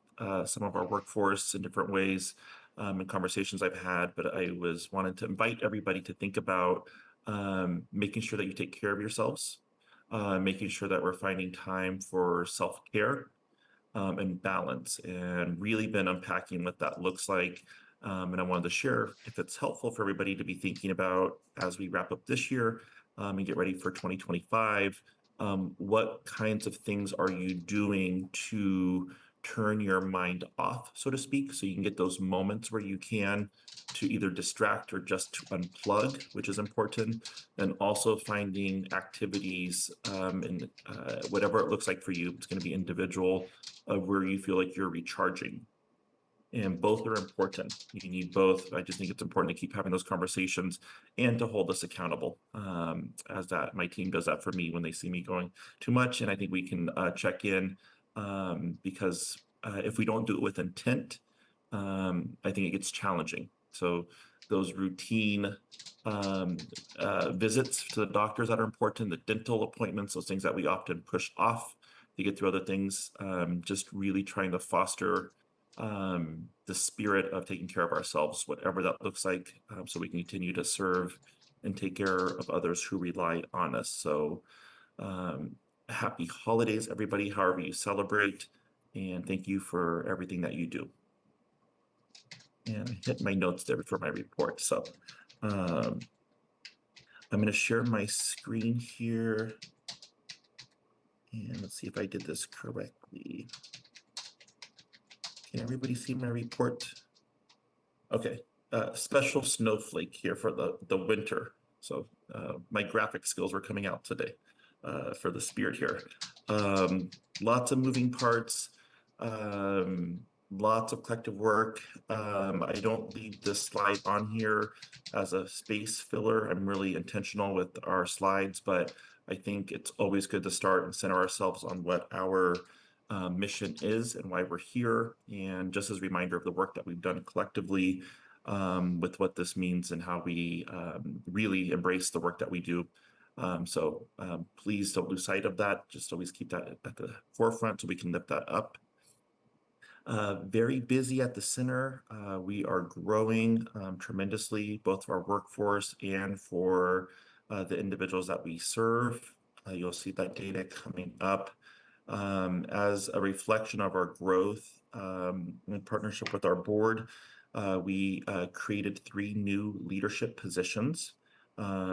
some of our workforce in different ways in conversations I've had, but I wanted to invite everybody to think about making sure that you take care of yourselves, making sure that we're finding time for self-care and balance, and really been unpacking what that looks like. And I wanted to share, if it's helpful for everybody to be thinking about as we wrap up this year and get ready for 2025, what kinds of things are you doing to turn your mind off, so to speak, so you can get those moments where you can to either distract or just to unplug, which is important, and also finding activities and whatever it looks like for you. It's going to be individual, of where you feel like you're recharging. And both are important. You need both. I just think it's important to keep having those conversations and to hold us accountable, as that my team does that for me when they see me going too much. And I think we can check in, because if we don't do it with intent, I think it gets challenging. So those routine visits to the doctors that are important, the dental appointments, those things that we often push off to get through other things, just really trying to foster the spirit of taking care of ourselves, whatever that looks like, so we can continue to serve and take care of others who rely on us. So happy holidays, everybody, however you celebrate, and thank you for everything that you do. And I hit my notes there for my report. So I'm going to share my screen here. And let's see if I did this correctly. Can everybody see my report? Okay, special snowflake here for the winter. So my graphic skills were coming out today for the spirit here. Lots of moving parts, lots of collective work. I don't leave this slide on here as a space filler. I'm really intentional with our slides, but I think it's always good to start and center ourselves on what our mission is and why we're here. And just as a reminder of the work that we've done collectively with what this means and how we really embrace the work that we do. So please don't lose sight of that. Just always keep that at the forefront so we can lift that up. Very busy at the center. We are growing tremendously, both for our workforce and for the individuals that we serve. You'll see that data coming up. As a reflection of our growth in partnership with our board, we created 3 new leadership positions.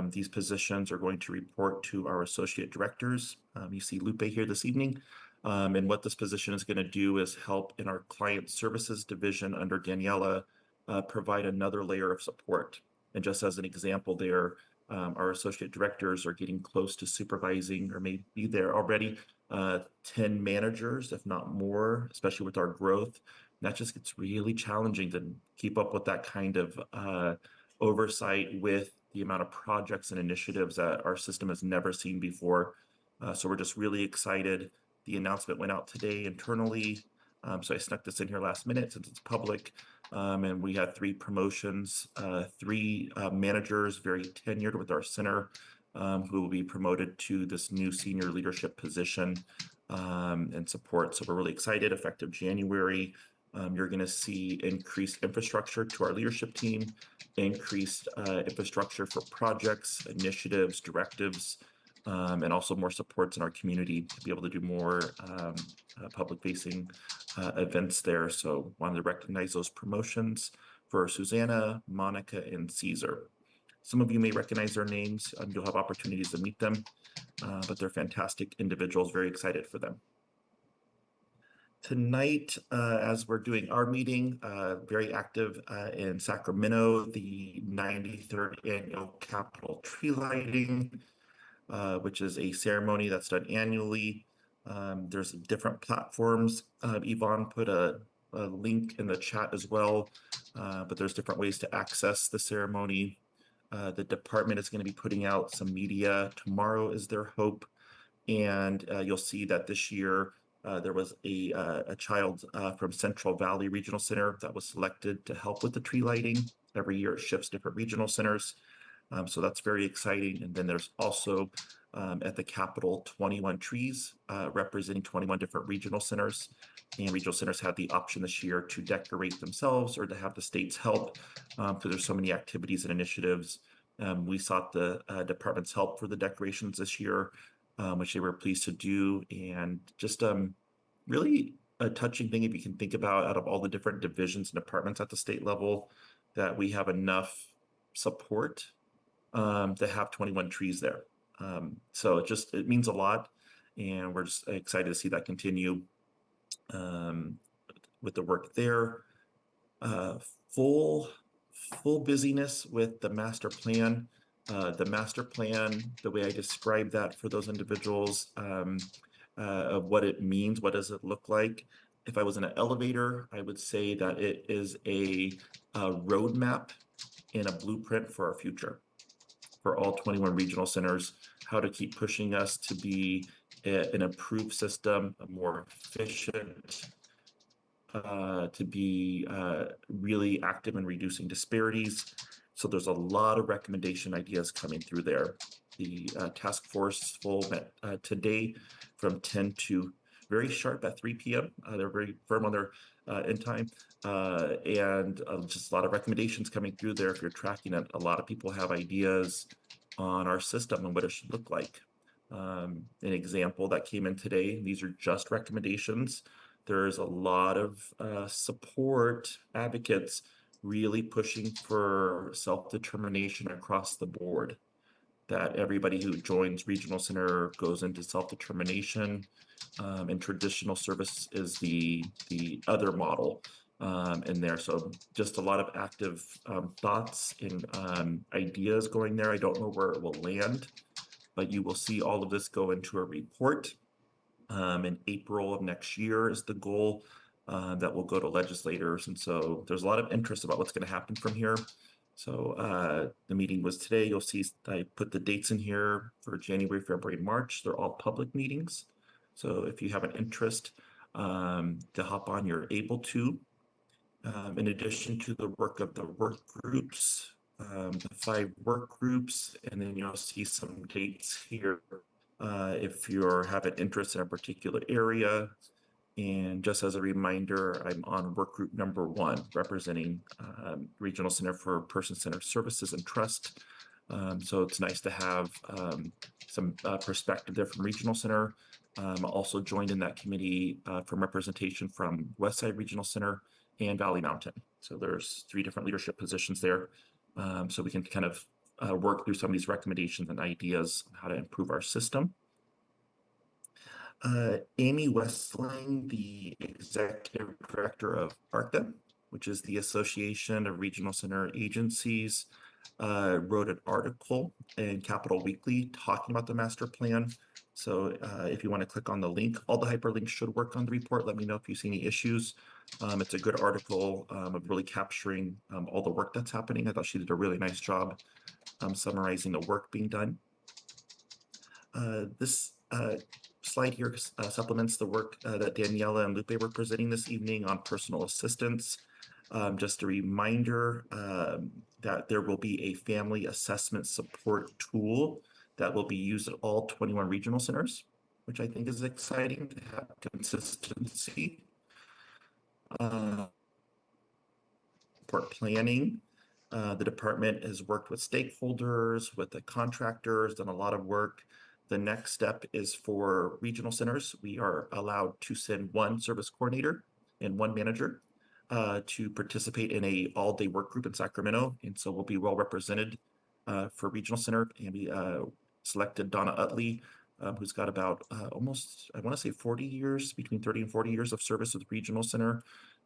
These positions are going to report to our associate directors. You see Lupe here this evening. And what this position is going to do is help in our client services division under Daniela provide another layer of support. And just as an example there, our associate directors are getting close to supervising or maybe they're already 10 managers, if not more, especially with our growth. And that just gets really challenging to keep up with that kind of oversight with the amount of projects and initiatives that our system has never seen before. So we're just really excited. The announcement went out today internally. So I snuck this in here last minute since it's public. And we had 3 promotions, 3 managers very tenured with our center who will be promoted to this new senior leadership position and support. So we're really excited. Effective January, you're going to see increased infrastructure to our leadership team, increased infrastructure for projects, initiatives, directives, and also more supports in our community to be able to do more public-facing events there. So wanted to recognize those promotions for Susanna, Monica, and Caesar. Some of you may recognize their names. You'll have opportunities to meet them, but they're fantastic individuals. Very excited for them. Tonight, as we're doing our meeting, very active in Sacramento, the 93rd annual Capitol tree lighting, which is a ceremony that's done annually. There's different platforms. Yvonne put a link in the chat as well, but there's different ways to access the ceremony. The department is going to be putting out some media. Tomorrow is their hope. And you'll see that this year there was a child from Central Valley Regional Center that was selected to help with the tree lighting. Every year it shifts different regional centers. So that's very exciting. And then there's also at the Capitol 21 trees representing 21 different regional centers. And regional centers had the option this year to decorate themselves or to have the state's help because there's so many activities and initiatives. We sought the department's help for the decorations this year, which they were pleased to do. And just really a touching thing if you can think about out of all the different divisions and departments at the state level, that we have enough support to have 21 trees there. So it means a lot, and we're just excited to see that continue with the work there. Full busyness with the master plan. The master plan, the way I describe that for those individuals, of what it means, what does it look like? If I was in an elevator, I would say that it is a roadmap and a blueprint for our future, for all 21 regional centers, how to keep pushing us to be an improved system, a more efficient, to be really active in reducing disparities. So there's a lot of recommendation ideas coming through there. The task force full met today from 10 to very sharp at 3 p.m. They're very firm on their end time, and just a lot of recommendations coming through there. If you're tracking it, a lot of people have ideas on our system and what it should look like. An example that came in today, these are just recommendations. There's a lot of support advocates really pushing for self-determination across the board, that everybody who joins Regional Center goes into self-determination, and traditional service is the other model in there. So just a lot of active thoughts and ideas going there. I don't know where it will land, but you will see all of this go into a report in April of next year is the goal. That will go to legislators. And so there's a lot of interest about what's going to happen from here. So the meeting was today. You'll see I put the dates in here for January, February, March. They're all public meetings. So if you have an interest to hop on, you're able to. In addition to the work of the work groups, the 5 work groups, and then you'll see some dates here if you have an interest in a particular area. And just as a reminder, I'm on work group number 1, representing Regional Center for Person-Centered Services and Trust. So it's nice to have some perspective there from Regional Center. Also joined in that committee from representation from Westside Regional Center and Valley Mountain. So there's 3 different leadership positions there. So we can kind of work through some of these recommendations and ideas on how to improve our system. Amy Westling, the Executive Director of ARCA, which is the Association of Regional Center Agencies, wrote an article in Capital Weekly talking about the master plan. So if you want to click on the link, all the hyperlinks should work on the report. Let me know if you see any issues. It's a good article of really capturing all the work that's happening. I thought she did a really nice job summarizing the work being done. This slide here supplements the work that Daniela and Lupe were presenting this evening on personal assistance. Just a reminder that there will be a family assessment support tool that will be used at all 21 regional centers, which I think is exciting to have consistency. For planning, the department has worked with stakeholders, with the contractors, done a lot of work. The next step is for regional centers. We are allowed to send 1 service coordinator and 1 manager to participate in a all-day work group in Sacramento. And so we'll be well represented for regional center. And we selected Donna Utley, who's got about almost, I want to say 40 years, between 30 and 40 years of service with regional center.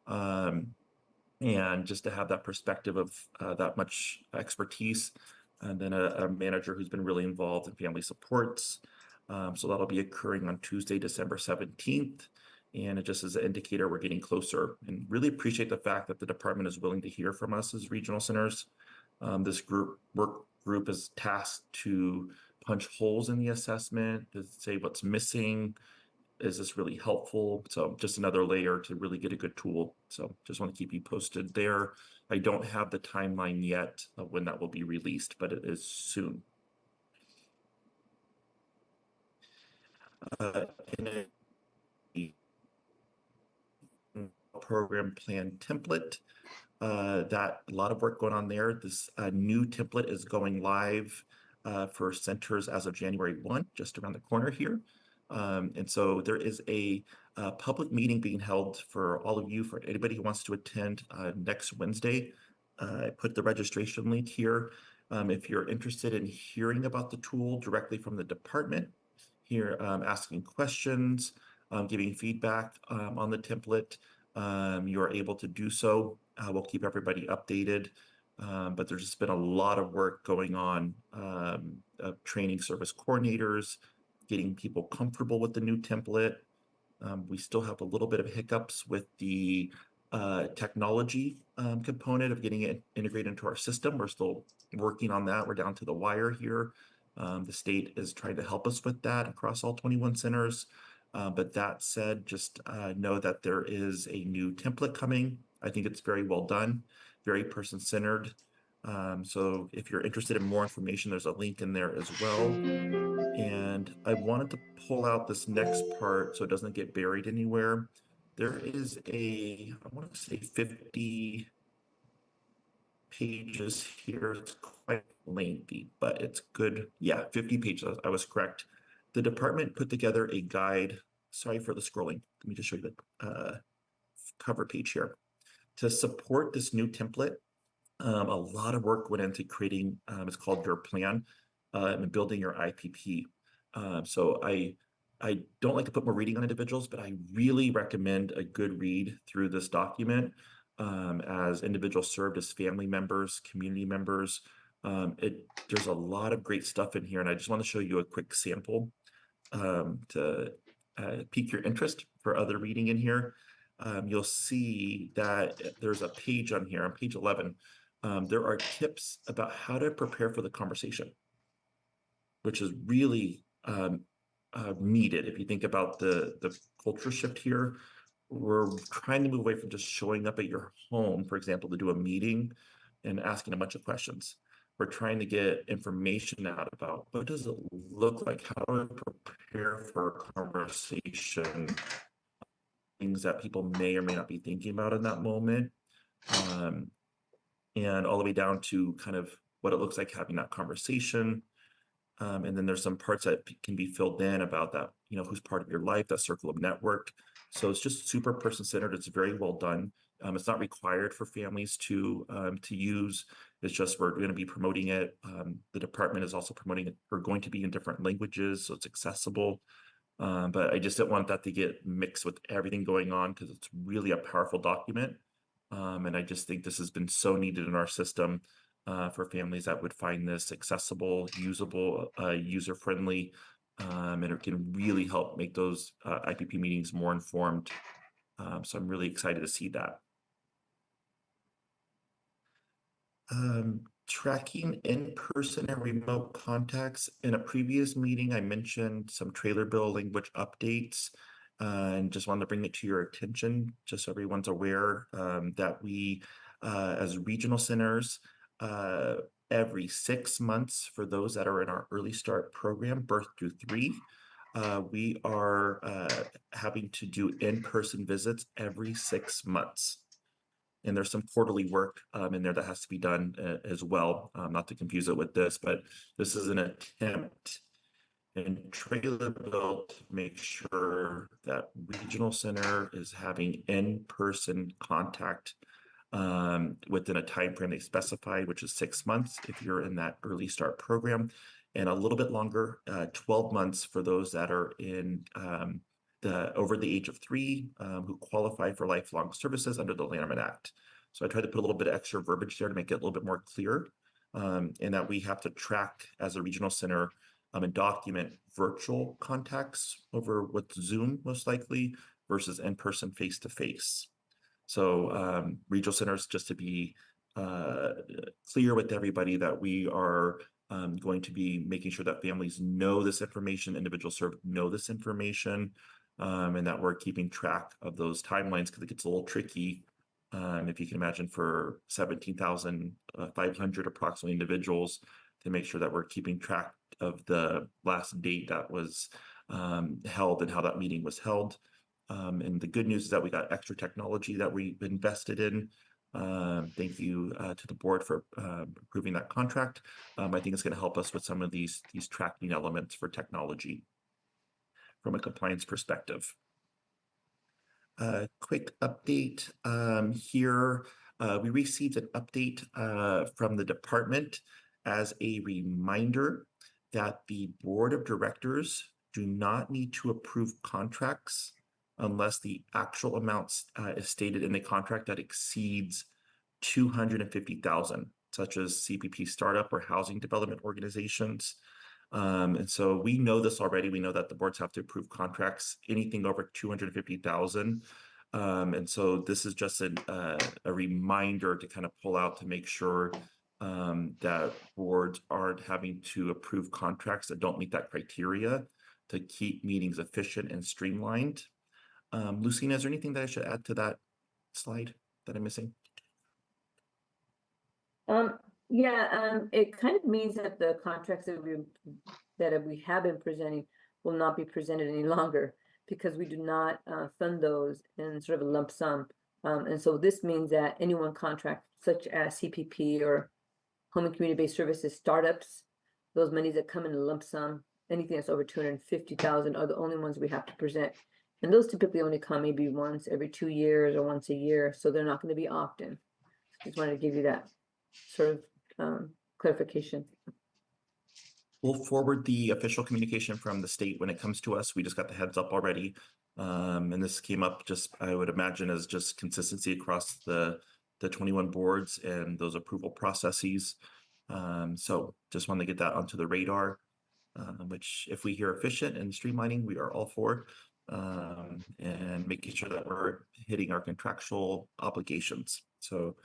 And just to have that perspective of that much expertise. And then a manager who's been really involved in family supports. So that'll be occurring on Tuesday, December 17th. And it just is an indicator we're getting closer, and really appreciate the fact that the department is willing to hear from us as regional centers. This work group is tasked to punch holes in the assessment, to say what's missing. Is this really helpful? So just another layer to really get a good tool. So just want to keep you posted there. I don't have the timeline yet of when that will be released, but it is soon. In a program plan template, that a lot of work going on there. This new template is going live for centers as of January 1, just around the corner here. And so there is a public meeting being held for all of you, for anybody who wants to attend next Wednesday. I put the registration link here. If you're interested in hearing about the tool directly from the department, here asking questions, giving feedback on the template, you are able to do so. We'll keep everybody updated. But there's just been a lot of work going on, training service coordinators, getting people comfortable with the new template. We still have a little bit of hiccups with the technology component of getting it integrated into our system. We're still working on that. We're down to the wire here. The state is trying to help us with that across all 21 centers. But that said, just know that there is a new template coming. I think it's very well done, very person-centered. So if you're interested in more information, there's a link in there as well. And I wanted to pull out this next part so it doesn't get buried anywhere. There is I want to say 50 pages here. It's quite lengthy, but it's good. Yeah, 50 pages. I was correct. The department put together a guide. Sorry for the scrolling. Let me just show you the cover page here. To support this new template, a lot of work went into creating, it's called your plan, and building your IPP. So I don't like to put more reading on individuals, but I really recommend a good read through this document. As individuals served as family members, community members, there's a lot of great stuff in here, and I just want to show you a quick sample to pique your interest for other reading in here. You'll see that there's a page on here, on page 11. There are tips about how to prepare for the conversation, which is really needed. If you think about the culture shift here, we're trying to move away from just showing up at your home, for example, to do a meeting and asking a bunch of questions. We're trying to get information out about what does it look like, how do I prepare for a conversation, things that people may or may not be thinking about in that moment, and all the way down to kind of what it looks like having that conversation. And then there's some parts that can be filled in about that, who's part of your life, that circle of network. So it's just super person-centered. It's very well done. It's not required for families to use. It's just we're going to be promoting it. The department is also promoting it. We're going to be in different languages, so it's accessible. But I just didn't want that to get mixed with everything going on because it's really a powerful document. And I just think this has been so needed in our system for families that would find this accessible, usable, user-friendly, and it can really help make those IPP meetings more informed. So I'm really excited to see that. Tracking in-person and remote contacts. In a previous meeting, I mentioned some trailer bill language updates and just wanted to bring it to your attention, just so everyone's aware that we, as regional centers, every 6 months for those that are in our early start program, birth through 3, we are having to do in-person visits every 6 months. And there's some quarterly work in there that has to be done as well, not to confuse it with this, but this is an attempt in trailer bill to make sure that regional center is having in-person contact within a time frame they specified, which is 6 months if you're in that early start program, and a little bit longer, 12 months for those that are in over the age of 3 who qualify for lifelong services under the Lanterman Act. So I tried to put a little bit of extra verbiage there to make it a little bit more clear, and that we have to track as a regional center and document virtual contacts over with Zoom most likely versus in-person face-to-face. So regional centers, just to be clear with everybody, that we are going to be making sure that families know this information, individuals served know this information, and that we're keeping track of those timelines because it gets a little tricky. If you can imagine, for 17,500 approximately individuals, to make sure that we're keeping track of the last date that was held and how that meeting was held. And the good news is that we got extra technology that we've invested in. Thank you to the board for approving that contract. I think it's going to help us with some of these tracking elements for technology from a compliance perspective. Quick update here. We received an update from the department as a reminder that the board of directors do not need to approve contracts unless the actual amounts is stated in the contract that exceeds 250,000, such as CPP startup or housing development organizations. And so we know this already. We know that the boards have to approve contracts, anything over 250,000. And so this is just a reminder to kind of pull out to make sure that boards aren't having to approve contracts that don't meet that criteria, to keep meetings efficient and streamlined. Lucina, is there anything that I should add to that slide that I'm missing? Yeah, it kind of means that the contracts that we have been presenting will not be presented any longer because we do not fund those in sort of a lump sum. And so this means that any one contract, such as CPP or home and community-based services startups, those monies that come in a lump sum, anything that's over 250,000 are the only ones we have to present. And those typically only come maybe once every 2 years or once a year, so they're not going to be often. Just wanted to give you that sort of clarification. We'll forward the official communication from the state when it comes to us. We just got the heads up already. And this came up just, I would imagine, as just consistency across the 21 boards and those approval processes. So just want to get that onto the radar, which if we hear efficient and streamlining, we are all for, and making sure that we're hitting our contractual obligations. So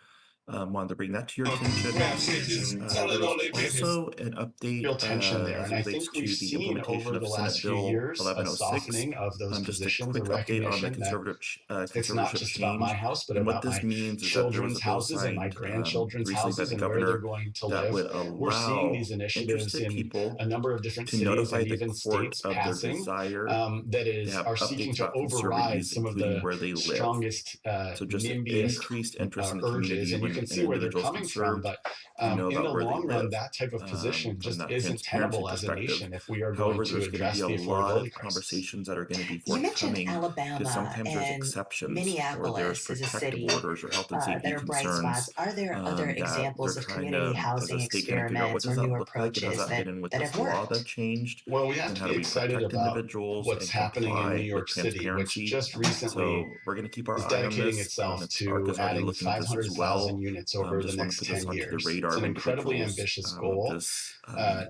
wanted to bring that to your attention. There was also an update tension there, as and it I relates think we've to the seen implementation over of the Senate last few Bill years a 1106. softening of those Just a positions, quick a update on the recognition that it's not conservatorship just about change. my house, but And what about this my means is that there was children's a bill houses and my signed grandchildren's recently by houses the and where they're governor going to that live. would We're seeing allow these initiatives interested in people a number of different to cities notify and the even court states of their passing desire that to have are seeking updates to about override conservatees, some of including the where they live. strongest, So just NIMBYist increased interest in the urges, community and you when can an see where they're individual is coming from. conserved But to know in about the where they long run, live, that type of position from just that isn't transparency tenable as a perspective. nation if we are However, going to there's going to address be the a lot affordability of crisis. conversations that are going to be You mentioned forthcoming because Alabama sometimes there's and exceptions or there's Minneapolis is a protective city orders or health and that safety are bright concerns spots. Are there other that they're examples of trying community to, as a housing state, going to figure out what experiments does or that new look like and how does approaches that fit in with that this have law worked? that changed, Well, we have and to how be do we excited protect about individuals what's and happening in New comply with York City, which transparency. just recently So we're going to keep our is eye on dedicating this. itself ARC to is already adding looking at this as 500,000 well. units over the Just want to next put this 10 onto the years. radar It's of an incredibly individuals ambitious of goal. this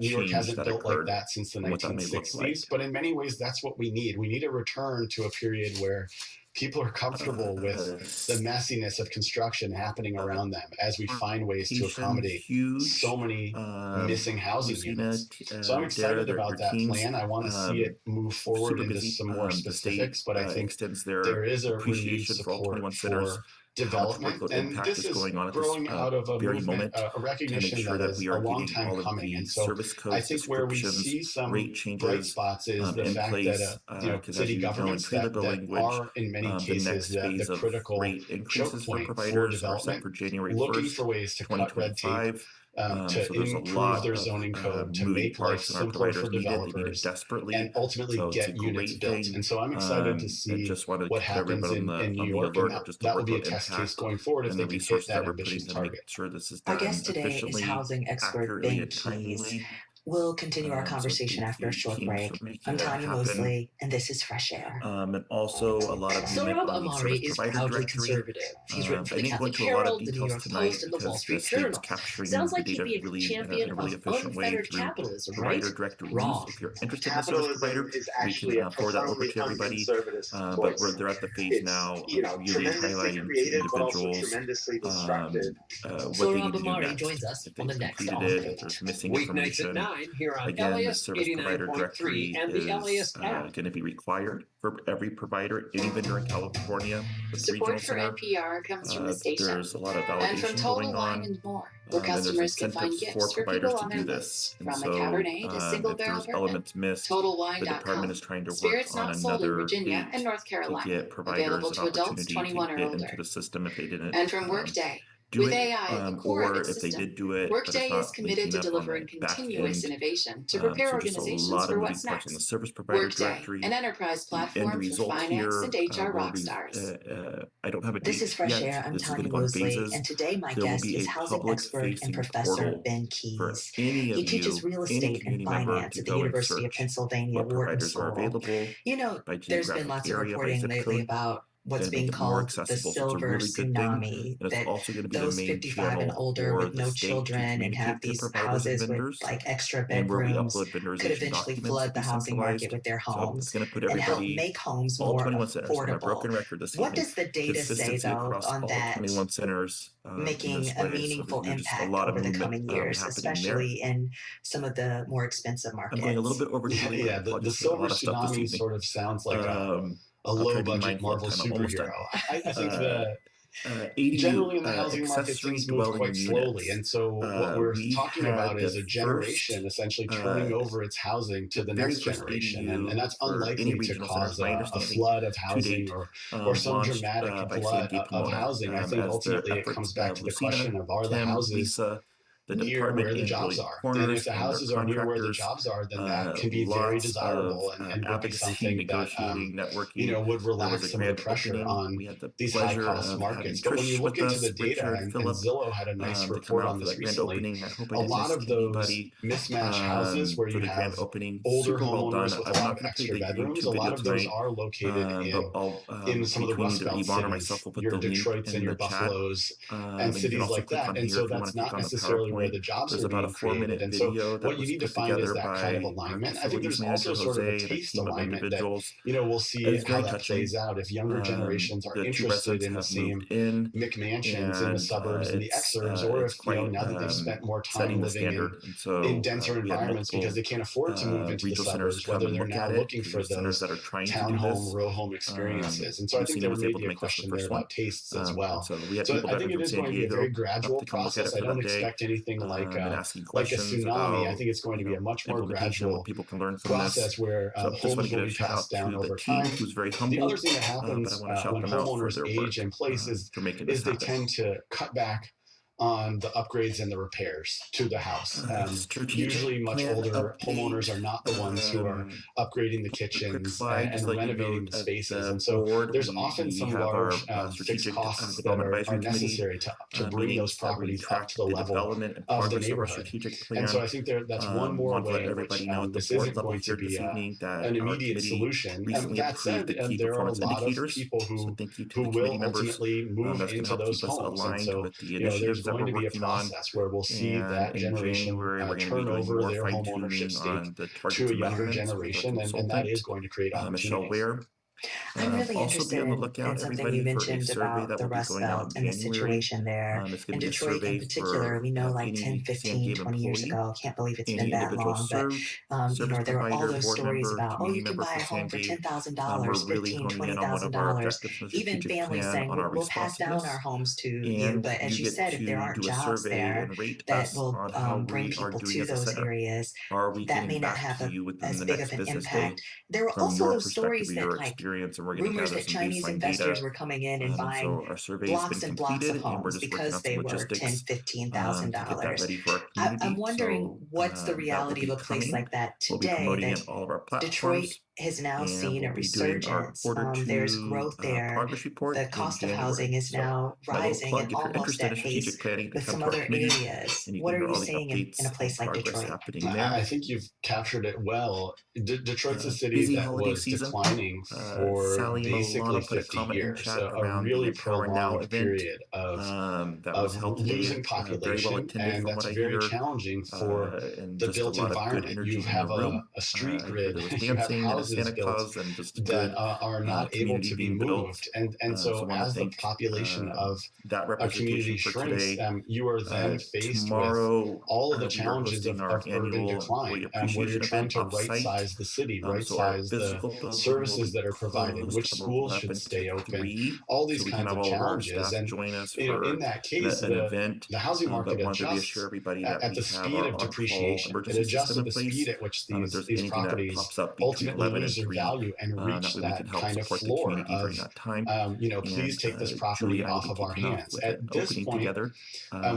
New York change hasn't that built like occurred that since the and what that may look like. 1960s, but in many ways, that's what we need. We need a return to a period where people are comfortable with the messiness of construction happening around them as we find ways to accommodate so many missing housing units. So I'm excited about that plan. I want to see it move forward into some more specifics, but I think there is a renewed support for development, and this is growing out of a movement, a recognition that is a long time coming. And so I think where we see some bright spots is the fact that city governments that are in many cases the critical choke point for development, looking for ways to cut red tape, to improve their zoning code, to make life simpler for developers, and ultimately get units built. And so I'm excited to see what happens in New York, and that will be a test case going forward if they can hit that ambitious target. Our guest today is housing expert Ben Keys. We'll continue our conversation after a short break. I'm Tanya Mosley, and this is Fresh Air. And also a lot of Sohrab Ahmari is proudly conservative. He's written for the Catholic Herald, the New York Post, and the Wall Street Journal. Sounds like he'd be a champion of unfettered capitalism, right? Wrong. If you're interested in the service provider, we can forward that over to everybody. But they're at the phase now of really highlighting to individuals what they need to do next. Joins us if they on the next completed it, if there's missing Weeknights information. at 9 here on Again, the LAS service provider 89.3 directory and the is LAS app. going to be required for every provider, any vendor in California. Support for NPR comes from the station There's a lot of and from validation Total going Wine on. and More, where And there's customers can find incentives gifts for providers people to on do their this. lists, And from so, a Cabernet to single if barrel there's bourbon. elements missed, the TotalWine.com. department is trying to work Spirits on not sold in another Virginia date and North to Carolina. get providers Available an to adults opportunity 21 to or get older. into the system if they didn't And from Workday. do With it, AI at the core or of its if they system, did do it, Workday but is it's not committed to linking up on delivering the back continuous end. innovation to prepare So just a organizations lot for of moving what's parts on the next. service provider Workday, directory. an enterprise The end platform for result finance and here, HR where rock stars. I don't have a This date is Fresh yet. Air. I'm This is going Tanya to go in Mosley, phases. and today my There will guest be is a housing expert and public-facing professor portal Ben for Keys. any of He teaches you, real any estate and community member finance to at the go and University of search Pennsylvania what Wharton providers are School. available You know, by there's been geographic lots of area, by reporting zip lately code. about what's Going to make being it more called the accessible. So it's a silver really good thing. tsunami, And it's that also going to be the those main 55 and channel older for with the no state to children and have communicate to these providers and houses with vendors. like extra And where we bedrooms upload could vendorization eventually documents flood the housing market decentralized. with their So homes it's going to put and help everybody, make homes all more 21 centers, on a affordable. broken record this What evening. does the data say, Consistency though, across on all that 21 centers in making this a way. So meaningful there's just a impact lot of over the movement coming years, happening there. especially in some of the more expensive markets? I'm going a little bit over Julie. Yeah, the silver tsunami sort of sounds like a I'll low try to be budget mindful of Marvel time. I'm almost done. superhero. I think generally in the housing market, things move quite slowly. And so what we're talking about is a generation essentially turning over its housing to the next generation. And that's unlikely to cause a flood of housing or some dramatic glut of housing. I think ultimately it comes back to the question of, are the houses near where the jobs are? And if the houses are near where the jobs are, then that can be very desirable and would be something that, you know, would relax some of the pressure on these high cost markets. But when you look into the data, and Zillow had a nice report on this recently, a lot of those mismatched houses where you have older homeowners with a lot of extra bedrooms, a lot of those are located in some of the Rust Belt cities, your Detroits and your Buffaloes and cities like that. And so that's not necessarily where the jobs are being created. And so what you need to find is that kind of alignment. I think there's also sort of a taste alignment that, you know, we'll see how that plays out. If younger generations are interested in the same McMansions in the suburbs and the exurbs, or if, you know, now that they've spent more time living in denser environments because they can't afford to move into the suburbs, whether they're now looking for those townhome, row home experiences. And so I think there may be a question there about tastes as well. So I think it is going to be a very gradual process. I don't expect anything like a tsunami. I think it's going to be a much more gradual process where homes will be passed down over time. The other thing that happens when homeowners age in place is they tend to cut back on the upgrades and the repairs to the house. Usually much older homeowners are not the ones who are upgrading the kitchens and renovating the spaces. And so there's often some large fixed costs that are necessary to bring those properties up to the level of the neighborhood. And so I think that's one more way in which this isn't going to be an immediate solution. That said, there are a lot of people who will ultimately move into those homes. And so, you know, there's going to be a process where we'll see that generation turn over their home ownership stake to a younger generation, and that is going to create opportunities. I'm really interested in something you mentioned about the Rust Belt and the situation there. In Detroit in particular, we know like 10, 15, 20 years ago, can't believe it's been that long, but you know, there were all those stories about, oh, you can buy a home for $10,000, $15,000, $20,000. Even families saying, we'll pass down our homes to you. But as you said, if there aren't jobs there that will bring people to those areas, that may not have as big of an impact. There were also those stories that like rumors that Chinese investors were coming in and buying blocks and blocks of homes because they were $10,000, $15,000. I'm wondering what's the reality of a place like that today, that Detroit has now seen a resurgence. There's growth there. The cost of housing is now rising and almost at pace with some other areas. What are you seeing in a place like Detroit? I think you've captured it well. Detroit's a city that was declining for basically 50 years, a really prolonged period of losing population, and that's very challenging for the built environment. You have a street grid, you have houses built that are not able to be moved, and so as the population of a community shrinks, you are then faced with all of the challenges of urban decline, where you're trying to right-size the city, right-size the services that are provided, which schools should stay open, all these kinds of challenges. And you know, in that case, the housing market adjusts at the speed of depreciation. It adjusts at the speed at which these properties ultimately lose their value and reach that kind of floor of, you know, please take this property off of our hands. At this point,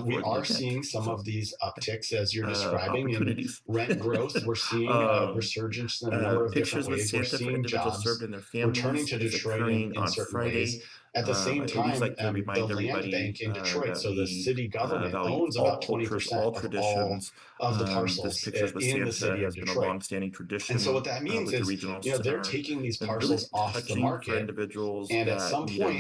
we are seeing some of these upticks as you're describing in rent growth. We're seeing a resurgence in a number of different ways. We're seeing jobs returning to Detroit in certain ways. At the same time, the land bank in Detroit, so the city government owns about 20% of all of the parcels in the city of Detroit. And so what that means is, you know, they're taking these parcels off the market, and at some point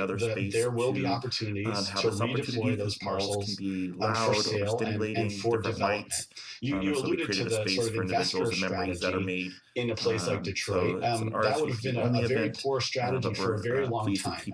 there will be opportunities to redeploy those parcels for sale and for development. You alluded to the sort of investor strategy in a place like Detroit. That would have been a very poor strategy for a very long time.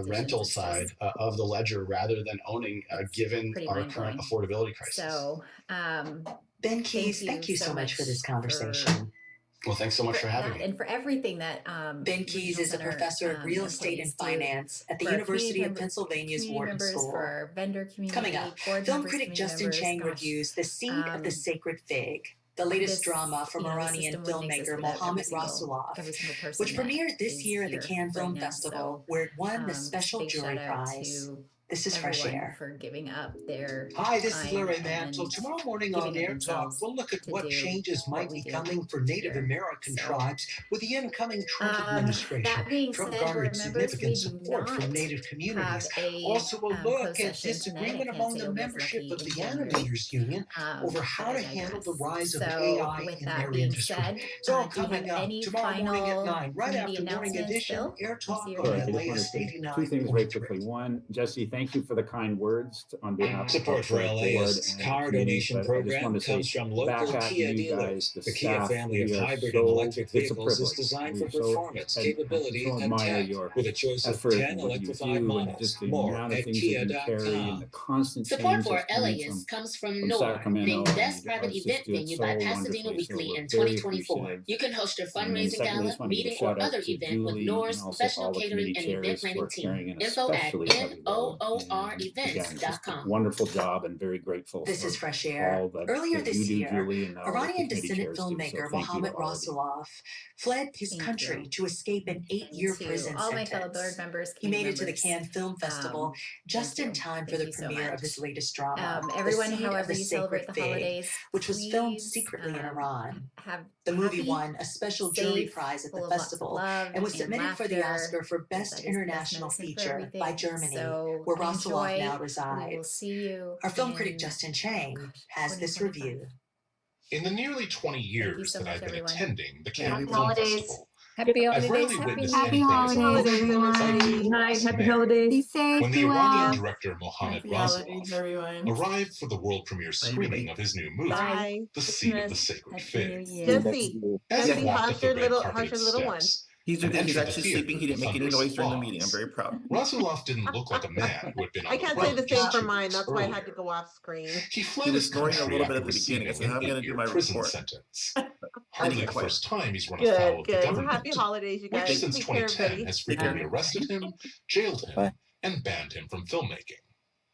rental it's just side of the ledger rather than owning, given pretty our current mind-blowing. affordability crisis. So, Ben Keys, thank you so much for this conversation. Well, thanks so much for having me. And for everything that Ben Keys is a professor of real estate and finance at the University of Pennsylvania's Wharton School. For our vendor community, Coming up, film critic Justin Chang reviews The Seed of the Sacred Fig, the latest drama from Iranian filmmaker Mohammad Rasulov, which premiered this year at the Cannes Film Festival, where it won the Special Jury Prize. This is Fresh everyone Air. for giving up their Hi, this is time Larry and Mantle. Tomorrow morning on giving of Air Talk, themselves we'll look at to what do changes what might we be do coming for Native here. American So, tribes with the incoming Trump administration. that being Trump said, garnered board members, significant we do support from not Native communities. have a Also, a closed look at session tonight. I disagreement can't among say the you'll get membership lucky of the in January. Animators Union over But how I to handle the digress. rise of So AI with in that their being industry. said, It's all do you have coming up any tomorrow morning at final 9, right committee after Morning announcements, Edition, Bill? Air I Talk see on your Sure, I hand just raised. wanted LAS to two things very 89.3. quickly. One, Jesse, thank you for the kind words on behalf of Support for the board LA's and the car committee. donation But I just program want to comes say from back local at Kia you dealers. guys, the The Kia staff. family of We are hybrid and so, electric it's a vehicles is privilege. designed We're for so performance, I capability, so and admire tech, your with a choice of effort 10 and what you electrified do and models. just the More amount of at things that you carry and the kia.com. constant Support change for that's coming LAist comes from from NOR, Sacramento. named And Best you Private guys just Event do it Venue so by Pasadena wonderfully. So Weekly we're in very 2024. appreciative. You can host your And then fundraising secondly, I gala, just want to give a meeting, or shout out other to event with Julie NOR's and also professional all the catering committee and event chairs planning for team. carrying an Info at especially heavy load. And again, just a NOORevents.com. wonderful job and very grateful This is for Fresh Air. all that, Earlier that this you do, year, Julie, and all that the Iranian committee descendant chairs do. So filmmaker thank you to Mohammad all of you. Rasulov fled his Thank country you. to escape an 8-year To prison all my fellow board sentence. members, He made committee it to the members, Cannes Film Festival just thank in you. time for Thank the you so premiere of much. his latest drama, The Everyone, Seed of however the you Sacred celebrate the Fig, holidays, which was filmed please secretly in Iran. have The movie happy, won a special jury safe, prize at full the of lots of festival love and was and submitted for the laughter, Oscar for because Best that is the best International medicine for Feature by everything. Germany, So where Rasulov now enjoy. We will resides. see you Our film critic in Justin Chang has this 2025. review. In the nearly 20 Thank you years so that much, I've been everyone. attending the Yeah. Cannes Happy Film holidays. Festival, Happy I've holidays. rarely witnessed Happy anything as holidays, exciting everyone. as Happy May. holidays. Be safe, When the be Iranian well. director Mohammad Happy holidays, Rasulov everyone. arrived for the world premiere screening of his new movie, Bye. The Seed of the Christmas. Sacred Happy New Fig. Year. Jesse, As he Jesse, walked up how's the your red little carpeted one? steps He's and okay. He's entered the actually theater sleeping. He with didn't make any thunderous noise during the meeting. I'm applause, very proud. Rasulov didn't look like a man who had been on I the can't say road the same just for 2 mine. weeks That's why I had to earlier. go off screen. He fled He was his snoring a country little bit after at the beginning. I receiving said, an I'm going to do 8-year my prison report. sentence. Then Hardly he the quit. first time he's run afoul Good, of the good. Well, government, happy holidays, you which guys. since Take care, 2010 everybody. has frequently arrested him, jailed him, and banned him from filmmaking.